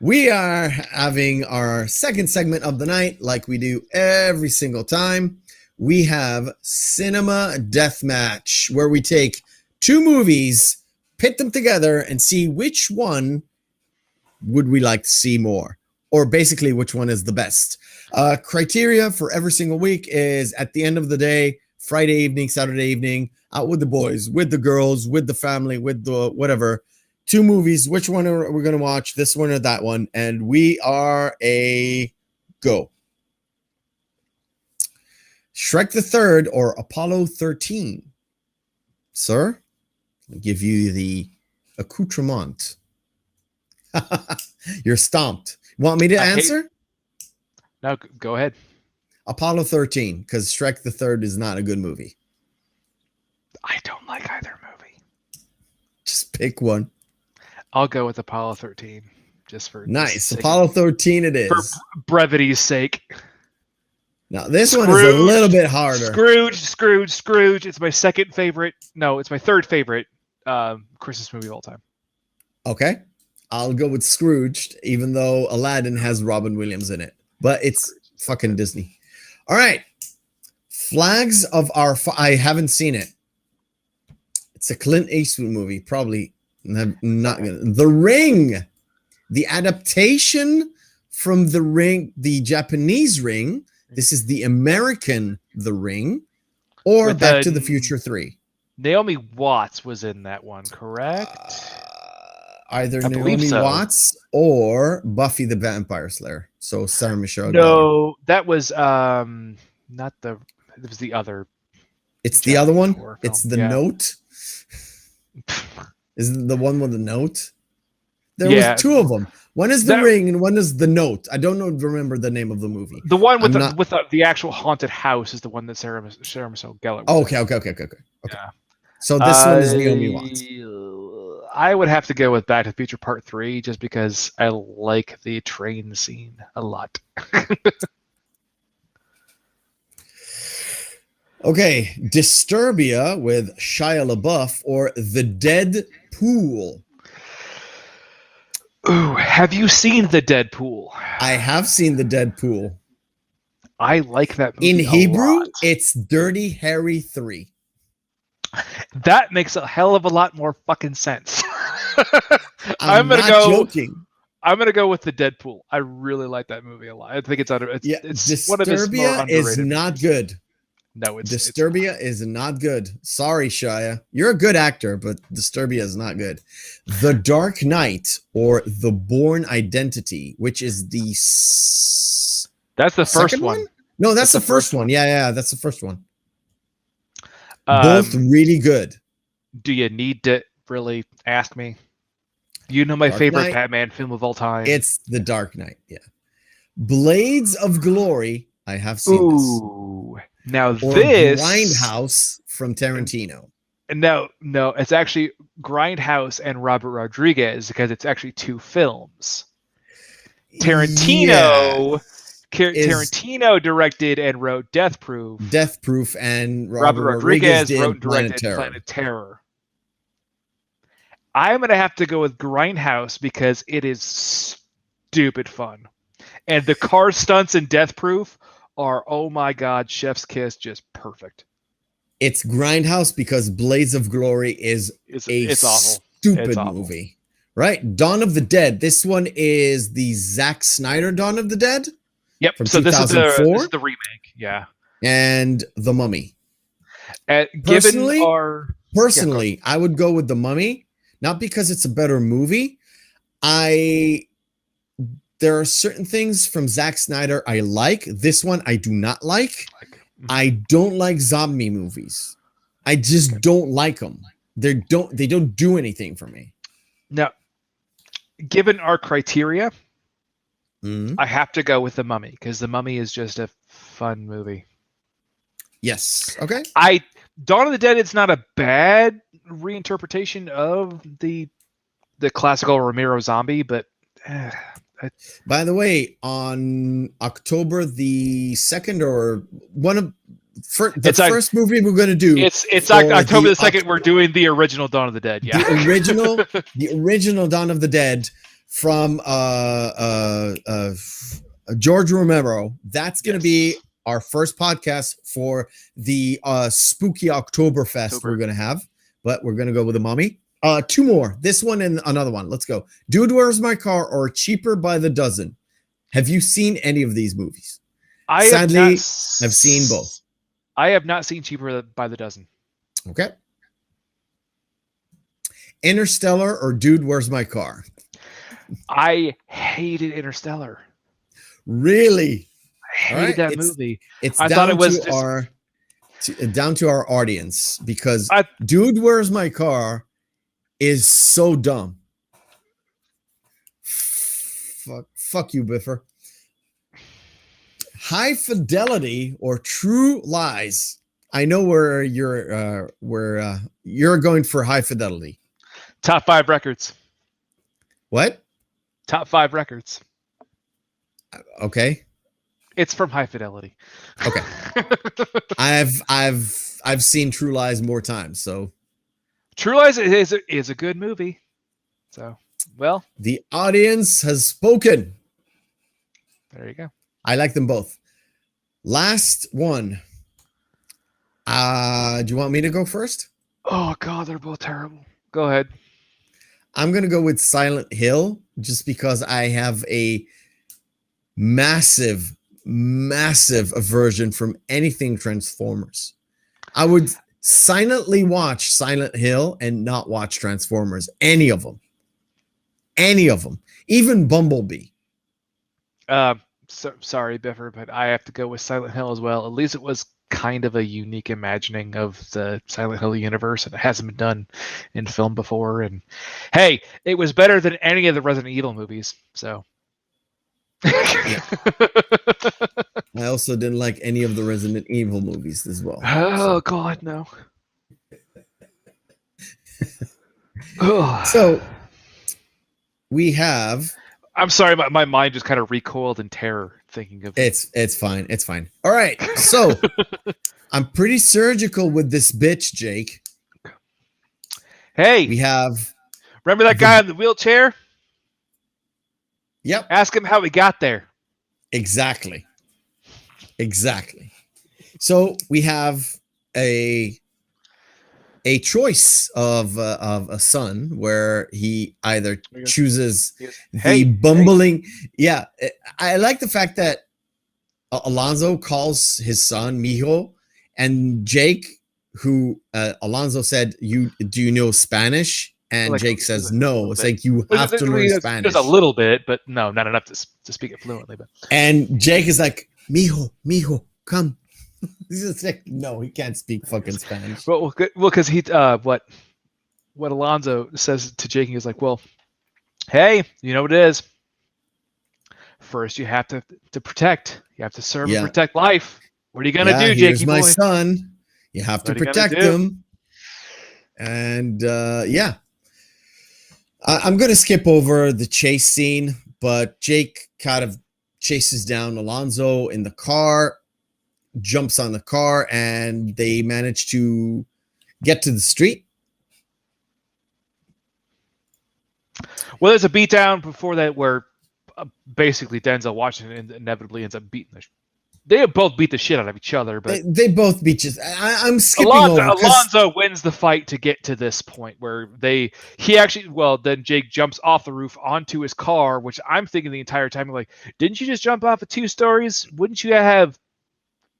We are having our second segment of the night, like we do every single time. We have Cinema Deathmatch, where we take two movies, pit them together, and see which one would we like to see more, or basically which one is the best. Criteria for every single week is at the end of the day, Friday evening, Saturday evening, out with the boys, with the girls, with the family, with the whatever. Two movies. Which one are we going to watch? This one or that one? And we are a go. Shrek the Third or Apollo 13? Sir, I'll give you the accoutrement. You're stumped. Want me to answer? No, go ahead. Apollo 13, because Shrek the Third is not a good movie. I don't like either movie. Just pick one. I'll go with Apollo 13, just for nice. Apollo 13 it is. For brevity's sake. Now, this one is a little bit harder. Scrooge. It's my second favorite. No, it's my third favorite Christmas movie of all time. Okay. I'll go with Scrooge, even though Aladdin has Robin Williams in it. But it's fucking Disney. All right. Flags of Our... I haven't seen it. It's a Clint Eastwood movie, probably... Not gonna. The Ring, the adaptation from The Ring, the Japanese Ring. This is the American The Ring, or with Back to the Future 3. Naomi Watts was in that one, correct? Either Naomi Watts or Buffy the Vampire Slayer. So Sarah Michelle. No, that was not the. It was the other. It's the other one. It's the Note. Is it the one with the note? There was two of them. One is The Ring and one is The Note. I don't remember the name of the movie. The one with the actual haunted house is the one that Sarah Michelle Gellar was in. Okay. Yeah. So this one is Naomi Watts. I would have to go with Back to the Future Part 3 just because I like the train scene a lot. Okay, Disturbia with Shia LaBeouf or The Dead Pool. Ooh, have you seen The Dead Pool? I have seen The Dead Pool. I like that movie in Hebrew, lot. It's Dirty Harry 3. That makes a hell of a lot more fucking sense. I'm not joking. I'm gonna go with The Deadpool. I really like that movie a lot. I think it's one of his more underrated is not movies. Good. No, Disturbia is not good. Sorry, Shia. You're a good actor, but Disturbia is not good. The Dark Knight or The Bourne Identity, which is that's the first one. No, that's the first one. Yeah, that's the first one. Both really good. Do you need to really ask me? You know my favorite Batman film of all time. It's The Dark Knight. Yeah. Blades of Glory. I have seen this. Now this Grindhouse from Tarantino. No, it's actually Grindhouse and Robert Rodriguez because it's actually two films. Tarantino directed and wrote Death Proof, and Robert Rodriguez wrote and directed Planet Terror. I'm gonna have to go with Grindhouse because it is stupid fun, and the car stunts in Death Proof are, oh my God, Chef's Kiss, just perfect. It's Grindhouse because Blades of Glory is It's awful. stupid It's awful. movie. Right? Dawn of the Dead. This one is the Zack Snyder Dawn of the Dead. Yep. From So 2004. this is the remake. Yeah. And The Mummy. Personally, I would go with The Mummy, not because it's a better movie. There are certain things from Zack Snyder I like. This one I do not like. I don't like zombie movies. I just don't like them. They don't do anything for me. Now, given our criteria, I have to go with The Mummy because The Mummy is just a fun movie. Yes. Okay. Dawn of the Dead, it's not a bad reinterpretation of the classical Romero zombie, but by the way, on October the 2nd or first movie we're going to do. It's October the 2nd. We're doing the original Dawn of the Dead. Yeah. The original Dawn of the Dead from George Romero. That's going to be our first podcast for the spooky Oktoberfest we're going to have, but we're going to go with The Mummy. 2 more. This one and another one. Let's go. Dude, Where's My Car or Cheaper by the Dozen. Have you seen any of these movies? Sadly, I've seen both. I have not seen Cheaper by the Dozen. Okay. Interstellar or Dude, Where's My Car? I hated Interstellar. Really? I hated that movie. I thought it was down to our audience because Dude, Where's My Car is so dumb. Fuck you, Biffer. High Fidelity or True Lies. I know where you're going for High Fidelity. Top 5 records. What? Top 5 records. Okay. It's from High Fidelity. Okay. I've seen True Lies more times, so True Lies is a good movie. So, well, the audience has spoken. There you go. I like them both. Last one. Do you want me to go first? Oh God, they're both terrible. Go ahead. I'm gonna go with Silent Hill just because I have a massive aversion from anything Transformers. I would silently watch Silent Hill and not watch Transformers. Any of them. Even Bumblebee. Sorry, Biffer, but I have to go with Silent Hill as well. At least it was kind of a unique imagining of the Silent Hill universe, and it hasn't been done in film before. And hey, it was better than any of the Resident Evil movies. So. Yeah. I also didn't like any of the Resident Evil movies as well. Oh God, no. So we have. I'm sorry, my mind just kind of recoiled in terror thinking of it's fine. All right, so I'm pretty surgical with this bitch, Jake. Hey, we have. Remember that guy in the wheelchair? Yep. Ask him how he got there. Exactly. So we have a choice of a son where he either chooses the bumbling. Yeah, I like the fact that Alonzo calls his son Mijo, and Jake, who Alonzo said, do you know Spanish? And like, Jake says no. It's like you have to learn Spanish. Just a little bit, but no, not enough to speak it fluently. But and Jake is like, Mijo, come. He's just like, no, he can't speak fucking Spanish. Well, because he what Alonzo says to Jake is like, well, hey, you know what it is. First, you have to protect. You have to serve and protect life. What are you gonna do, Jakey here's my boy? Son. You have to protect him. And I'm going to skip over the chase scene, but Jake kind of chases down Alonzo in the car, jumps on the car, and they manage to get to the street. Well, there's a beatdown before that where basically Denzel Washington inevitably ends up beating They both beat the shit out of each other, but they both beat you. I'm skipping over. Alonzo wins the fight to get to this point where then Jake jumps off the roof onto his car, which I'm thinking the entire time, like, didn't you just jump off of 2 stories? Wouldn't you have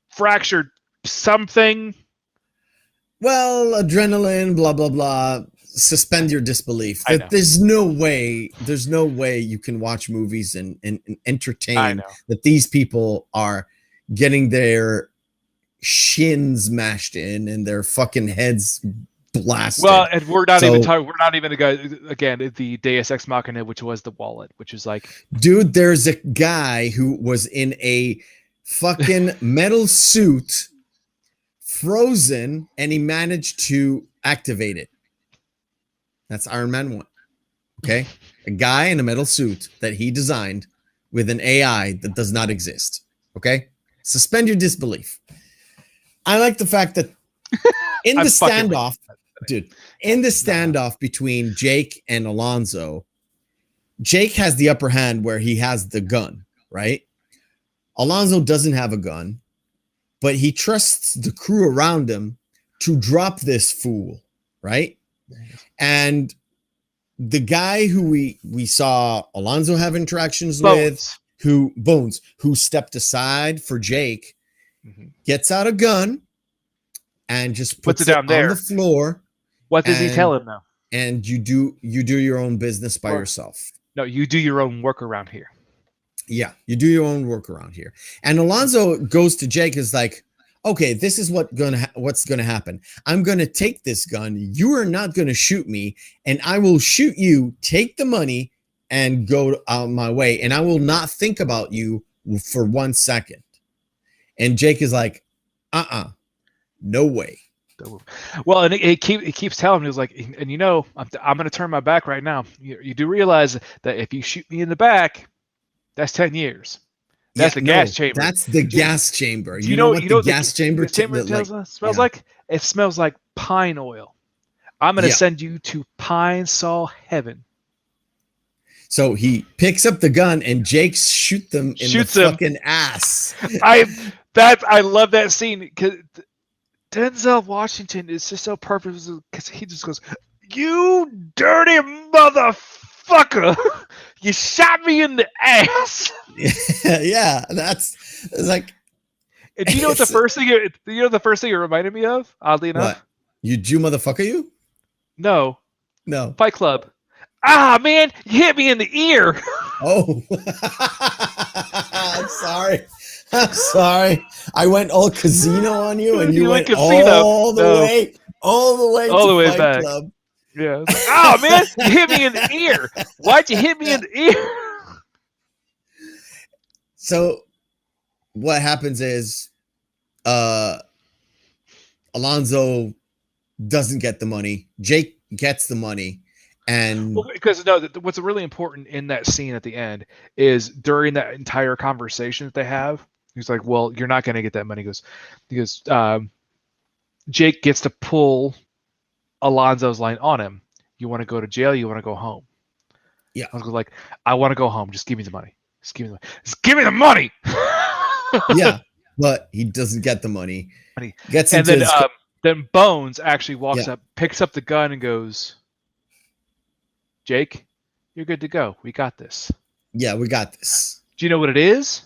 fractured something? Well, adrenaline, blah blah blah. Suspend your disbelief. There's no way you can watch movies and entertain that these people are getting their shins mashed in and their fucking heads blasted. Well, and we're not even again the Deus Ex Machina, which was the wallet, which is like, dude, there's a guy who was in a fucking metal suit, frozen, and he managed to activate it. That's Iron Man 1. Okay? A guy in a metal suit that he designed with an AI that does not exist. Okay? Suspend your disbelief. I like the fact that in the standoff, between Jake and Alonzo, Jake has the upper hand where he has the gun, right? Alonzo doesn't have a gun, but he trusts the crew around him to drop this fool, right? And the guy who we saw Alonzo have interactions with, who stepped aside for Jake, gets out a gun and just puts it down there on the floor. What does he tell him now? And you do your own business by yourself. No, you do your own work around here. Yeah, you do your own work around here. And Alonzo goes to Jake, is like, okay, this is what's gonna happen. I'm gonna take this gun. You are not gonna shoot me, and I will shoot you. Take the money and go out my way, and I will not think about you for 1 second. And Jake is like, no way. Well, and it keeps telling me, it's like, and I'm gonna turn my back right now. You do realize that if you shoot me in the back, that's 10 years. That's the gas chamber. That's the gas chamber. You know what the gas chamber smells like? It smells like pine oil. I'm going to send you to Pine Sol Heaven. So he picks up the gun and Jake shoots him in the fucking ass. I love that scene because Denzel Washington is just so perfect because he just goes, "You dirty motherfucker! You shot me in the ass." Yeah, it's like. And do you know what the first thing? The first thing it reminded me of? Oddly enough, what? You Jew motherfucker, you? No. Fight Club. Ah, man, you hit me in the ear. Oh, I'm sorry. I went all casino on you, and you went all the way to Fight back. Club. Yeah. Oh man, you hit me in the ear. Why'd you hit me in the ear? So, what happens is, Alonzo doesn't get the money. Jake gets the money. And because what's really important in that scene at the end is during that entire conversation that they have, he's like, "Well, you're not going to get that money." He goes, Jake gets to pull Alonzo's line on him. "You want to go to jail? You want to go home?" Yeah, I was like, "I want to go home. Just give me the money. Just give me the money. Just give me the money." Yeah, but he doesn't get the money. Then Bones actually walks up, picks up the gun, and goes, "Jake, you're good to go. We got this." Yeah, we got this. Do you know what it is?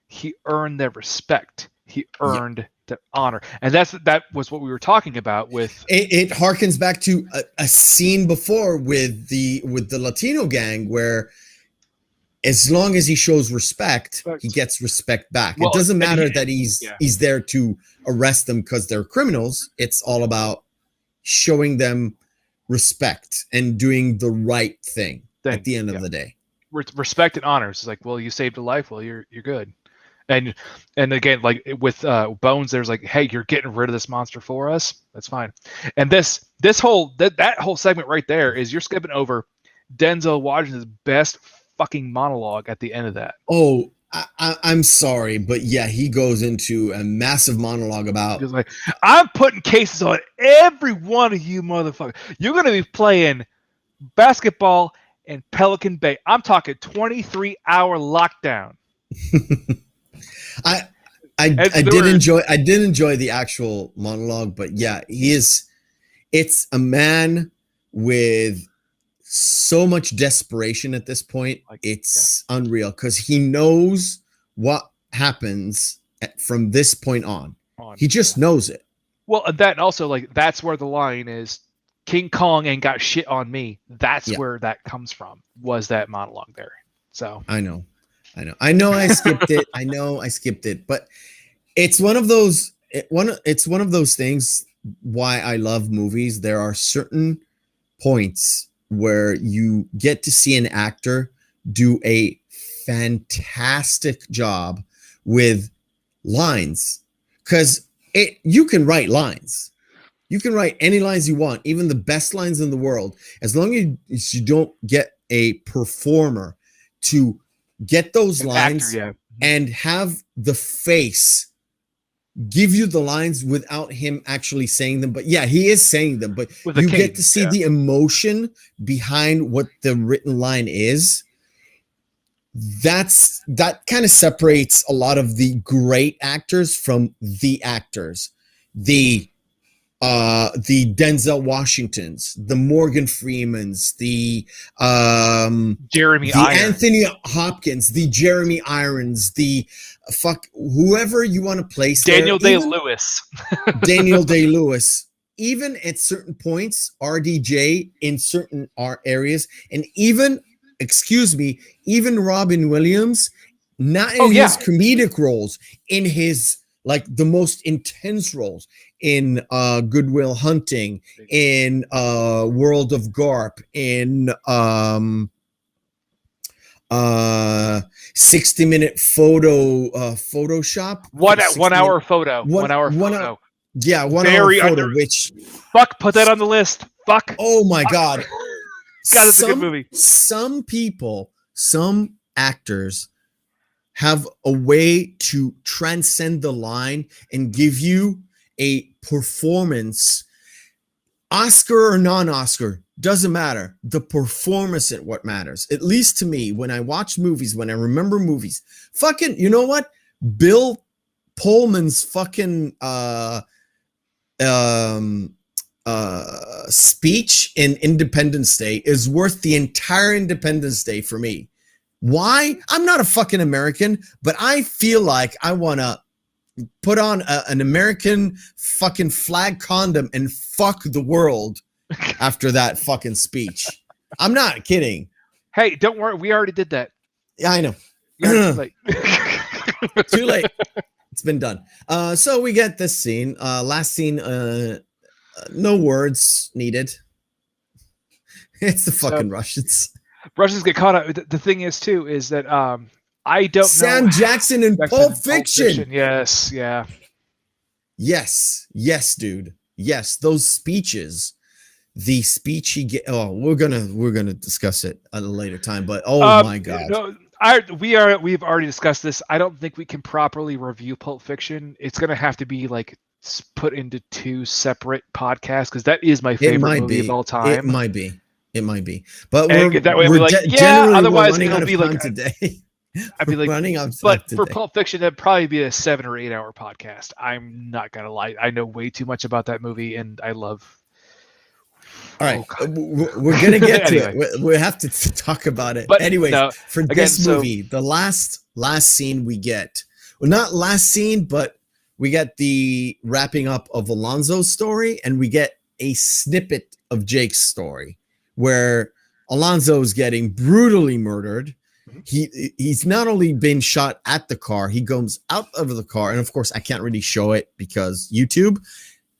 He earned their respect. He earned their honor. And that was what we were talking about with it harkens back to a scene before with the Latino gang where as long as he shows respect, he gets respect back. Well, it doesn't matter that he's there to arrest them because they're criminals. It's all about showing them respect and doing the right thing at the end of the day. Respect and honor. It's like, well, you saved a life. Well, you're good. And again, like with Bones, there's like, hey, you're getting rid of this monster for us. That's fine. And that whole segment right there is you're skipping over Denzel Washington's best fucking monologue at the end of that. Oh, I'm sorry, but yeah, he goes into a massive monologue about. He's like, "I'm putting cases on every one of you motherfuckers. You're going to be playing basketball in Pelican Bay. I'm talking 23-hour lockdown." I And there did were- enjoy the actual monologue, but yeah, it's a man with so much desperation at this point. Like, It's unreal because he knows what happens from this point on. He just knows it. Well, and that also, like, that's where the line is, King Kong ain't got shit on me. That's where that comes from, was that monologue there. So I know I skipped it. I know I skipped it, but it's one of those it's one of those things why I love movies. There are certain points where you get to see an actor do a fantastic job with lines, because you can write lines. You can write any lines you want, even the best lines in the world, as long as you don't get a performer to get those lines and have the face give you the lines without him actually saying them. But yeah, he is saying them, but you get to see the emotion behind what the written line is. That kind of separates a lot of the great actors from the actors. The Denzel Washingtons, the Morgan Freemans, the Jeremy Irons, Anthony Hopkins, the Jeremy Irons, the whoever you want to place Daniel there. Day-Lewis. Daniel Day-Lewis. Even at certain points, RDJ in certain areas, and even, even Robin Williams, not in his comedic roles, in his like the most intense roles, in Good Hunting, in World of Garp, in 60-minute Photoshop. 1 hour photo. 1 hour photo. Yeah, 1 hour photo, which put that on the list. Oh my God. God, it's a good movie. Some actors have a way to transcend the line and give you a performance, Oscar or non-Oscar, doesn't matter. The performance is what matters. At least to me, when I watch movies, when I remember movies, you know what? Bill Pullman's speech in Independence Day is worth the entire Independence Day for me. Why? I'm not a fucking American, but I feel like I want to put on an American fucking flag condom and fuck the world after that fucking speech. I'm not kidding. Hey, don't worry. We already did that. Yeah, I know. Too late. Too late. It's been done. So we get this scene. Last scene, no words needed. It's the fucking Russians. Russians get caught up. The thing is, too, is that I don't know. Sam Jackson in Pulp Fiction. Yes, yeah. Yes, dude. Yes, those speeches. The speech he get. Oh, we're gonna discuss it at a later time. But my God. No, we've already discussed this. I don't think we can properly review Pulp Fiction. It's gonna have to be like put into two separate podcasts, because that is my favorite movie of all time. It might be. But otherwise it'll be like today. I'd be like running out. But for Pulp Fiction, that'd probably be a 7 or 8 hour podcast. I'm not gonna lie. I know way too much about that movie, and I love. All right, we're gonna get to it. We have to talk about it. But anyways, for this movie, the last scene we get, well, not last scene, but we get the wrapping up of Alonzo's story, and we get a snippet of Jake's story, where Alonzo is getting brutally murdered. He's not only been shot at the car, he goes out of the car, and of course I can't really show it because YouTube.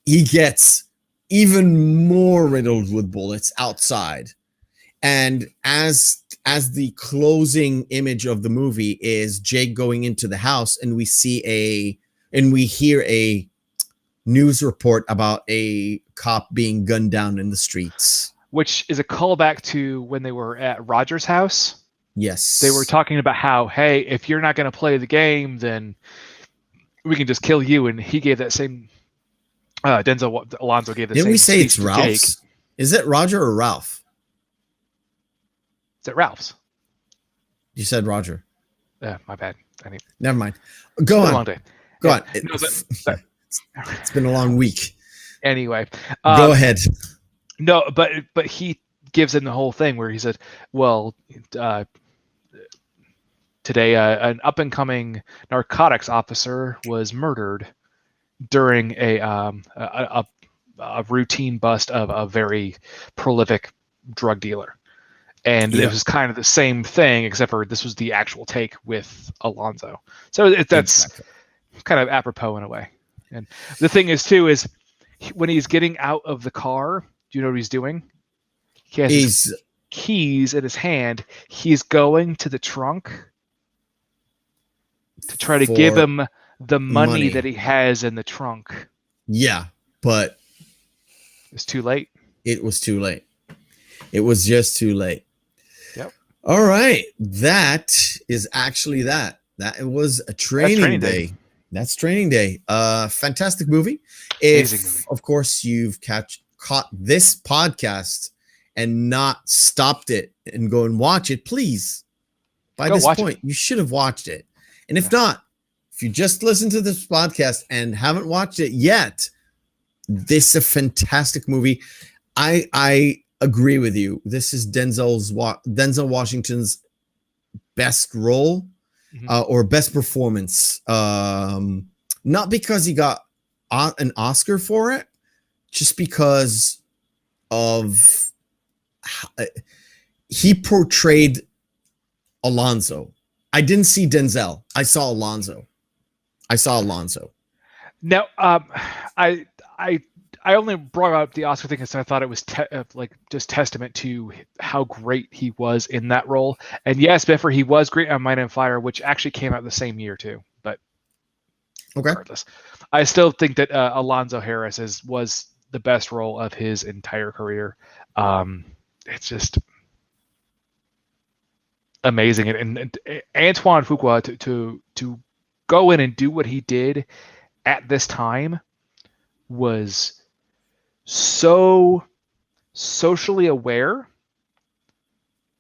He gets even more riddled with bullets outside, and as the closing image of the movie is Jake going into the house, and we hear a news report about a cop being gunned down in the streets, which is a callback to when they were at Roger's house. Yes. They were talking about how, hey, if you're not going to play the game, then we can just kill you. And he gave that same Alonzo gave the same. Didn't we say it's Ralph's? Is it Roger or Ralph? Is it Ralph's? You said Roger. Yeah, my bad. Never mind. Go on. A long day. Go And, on. no, It's been a long week. Anyway, Go ahead. No, but he gives him the whole thing where he said, "Well, today an up and coming narcotics officer was murdered during a routine bust of a very prolific drug dealer." And it was kind of the same thing, except for this was the actual take with Alonzo. So that's kind of apropos in a way. And the thing is, too, is when he's getting out of the car, do you know what he's doing? He has his keys in his hand. He's going to the trunk to try to give him the money that he has in the trunk. Yeah, but it's too late. It was too late. It was just too late. Yep. All right. That is actually that. That was a training day. That's training day. Fantastic movie. Amazing movie. Of course, you've caught this podcast and not stopped it and go and watch it, please. By this point, you should have watched it. And if not, if you just listened to this podcast and haven't watched it yet, this is a fantastic movie. I agree with you. This is Denzel Washington's best role or best performance. Not because he got an Oscar for it, just because of he portrayed Alonzo. I didn't see Denzel. I saw Alonzo. Now, I only brought up the Oscar thing because I thought it was just testament to how great he was in that role. And yes, Biffer, he was great on Mind and Fire, which actually came out the same year too. But regardless, I still think that Alonzo Harris was the best role of his entire career. It's just amazing, and Antoine Fuqua to go in and do what he did at this time was so socially aware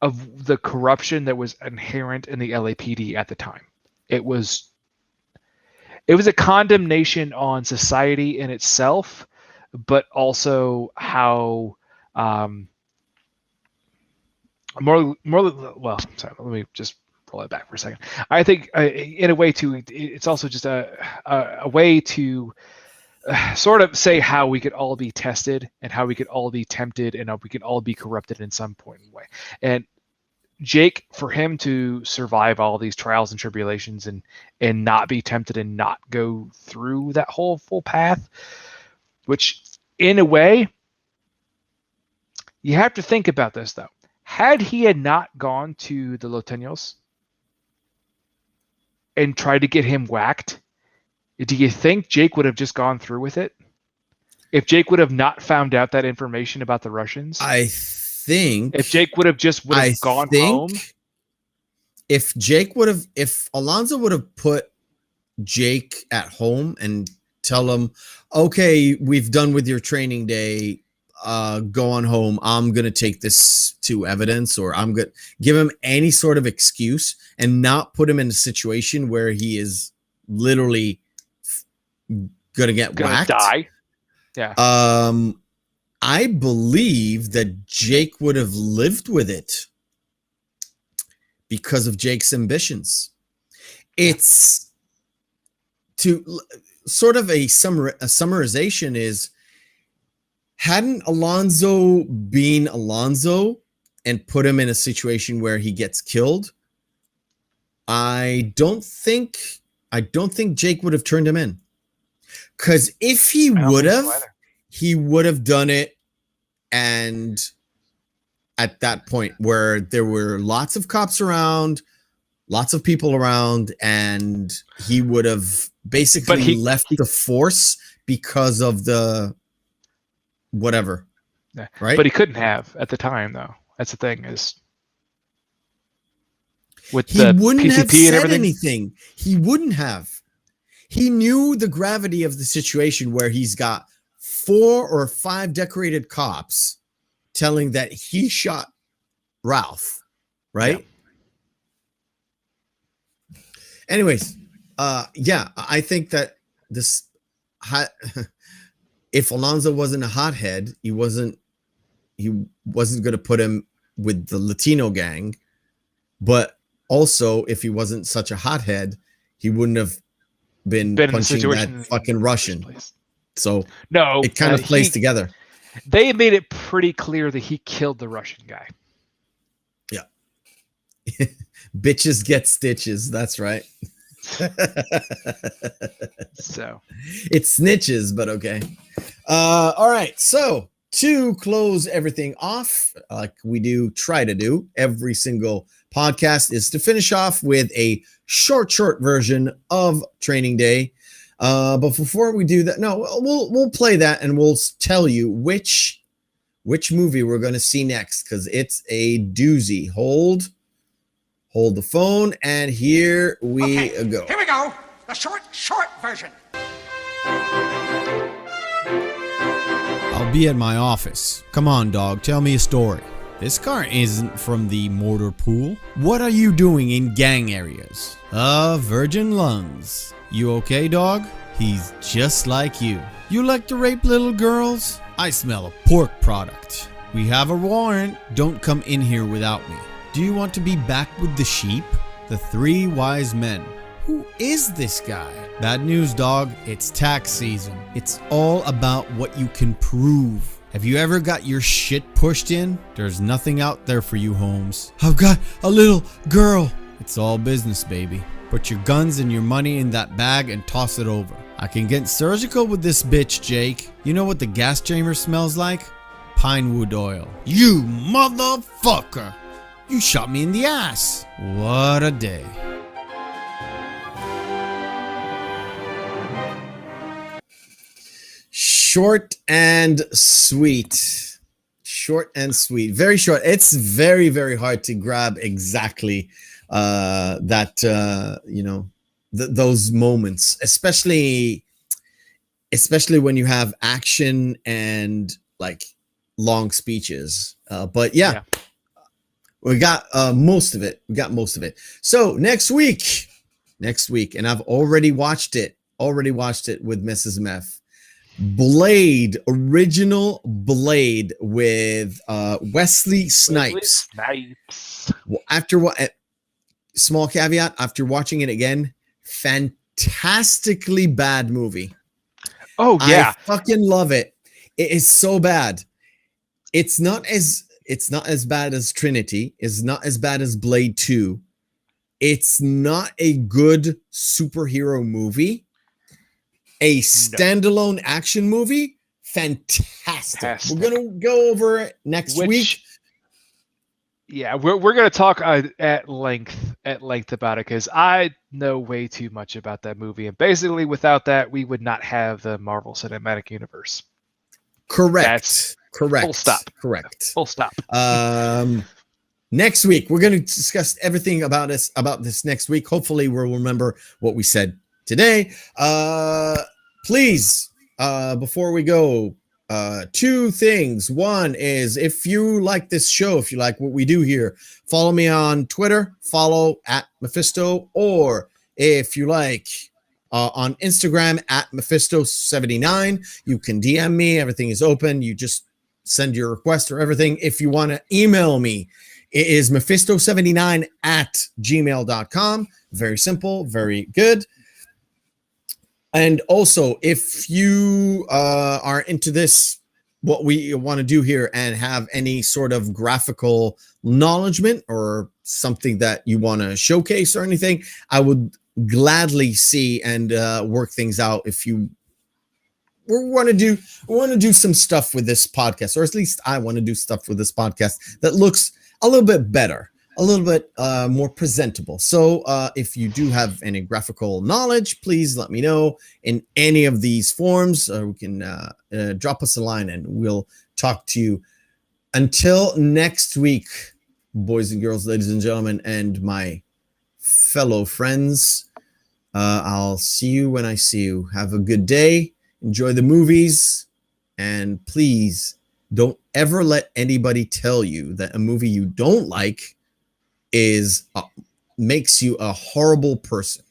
of the corruption that was inherent in the LAPD at the time. It was a condemnation on society in itself, but also how sorry, let me just roll it back for a second. I think in a way too, it's also just a way to sort of say how we could all be tested and how we could all be tempted and how we could all be corrupted in some point in way. And Jake, for him to survive all these trials and tribulations and not be tempted and not go through that whole full path, which in a way, you have to think about this though. Had he had not gone to the Loteños and tried to get him whacked, do you think Jake would have just gone through with it? If Jake would have not found out that information about the Russians? I think if Jake would have gone home. If Alonzo would have put Jake at home and tell him, okay, we've done with your training day, go on home. I'm going to take this to evidence, or I'm going to give him any sort of excuse and not put him in a situation where he is literally going to get whacked. Die. Yeah. I believe that Jake would have lived with it because of Jake's ambitions. It's to sort of a summarization is, hadn't Alonzo been Alonzo and put him in a situation where he gets killed, I don't think Jake would have turned him in. Because if he would have, he would have done it. And at that point where there were lots of cops around, lots of people around, and he would have basically left the force because of the whatever. Yeah. Right. But he couldn't have at the time, though. That's the thing is. With he wouldn't have said anything. He wouldn't have. He knew the gravity of the situation where he's got 4 or 5 decorated cops telling that he shot Ralph, right? Yeah. Anyways, Yeah, I think that this hot, if Alonzo wasn't a hothead, he wasn't going to put him with the Latino gang, but also if he wasn't such a hothead, he wouldn't have been In the punching that situation fucking in the first Russian. place. So No, it kind of plays together. They made it pretty clear that he killed the Russian guy. Yeah. Bitches get stitches. That's right. So It's snitches, but okay. All right. So to close everything off, like we try to do every single podcast, is to finish off with a short version of Training Day. But before we do that, no, we'll play that and we'll tell you which movie we're going to see next, because it's a doozy. Hold the phone, and here we go. Here we go. The short version. I'll be at my office. Come on, dog, tell me a story. This car isn't from the mortar pool. What are you doing in gang areas? Virgin lungs. You okay, dog? He's just like you. You like to rape little girls? I smell a pork product. We have a warrant. Don't come in here without me. Do you want to be back with the sheep? The three wise men. Who is this guy? Bad news, dog. It's tax season. It's all about what you can prove. Have you ever got your shit pushed in? There's nothing out there for you, Holmes. I've got a little girl. It's all business, baby. Put your guns and your money in that bag and toss it over. I can get surgical with this bitch, Jake. You know what the gas chamber smells like? Pine wood oil. You motherfucker! You shot me in the ass. What a day. Short and sweet. Short and sweet. Very short. It's very, very hard to grab exactly those moments, especially when you have action and like long speeches. But yeah. We got most of it. So next week, and I've already watched it with Mrs. Meth. Original Blade with Wesley Snipes. Well, small caveat, after watching it again, fantastically bad movie. Oh yeah. I fucking love it. It is so bad. It's not as bad as Trinity. It's not as bad as Blade 2. It's not a good superhero movie. A standalone action movie, fantastic. We're gonna go over it next week. Yeah, we're gonna talk at length about it, because I know way too much about that movie, and basically without that, we would not have the Marvel Cinematic Universe. Correct. Full stop. Correct. Full stop. Next week we're gonna discuss everything about this next week. Hopefully, we'll remember what we said today. Please, before we go, two things. One is, if you like this show, if you like what we do here, follow me on Twitter, follow at Meffistoe, or if you like on Instagram at Meffistoe79, you can DM me. Everything is open. You just send your request or everything. If you want to email me, it is Meffistoe79@gmail.com. Very simple, very good. And also, if you are into this, what we want to do here, and have any sort of graphical acknowledgement or something that you want to showcase or anything, I would gladly see and work things out. If you want to do some stuff with this podcast, or at least I want to do stuff with this podcast that looks a little bit better, a little bit more presentable. So if you do have any graphical knowledge, please let me know in any of these forms. We can drop us a line and we'll talk to you. Until next week, boys and girls, ladies and gentlemen, and my fellow friends, I'll see you when I see you. Have a good day. Enjoy the movies. And please don't ever let anybody tell you that a movie you don't like makes you a horrible person.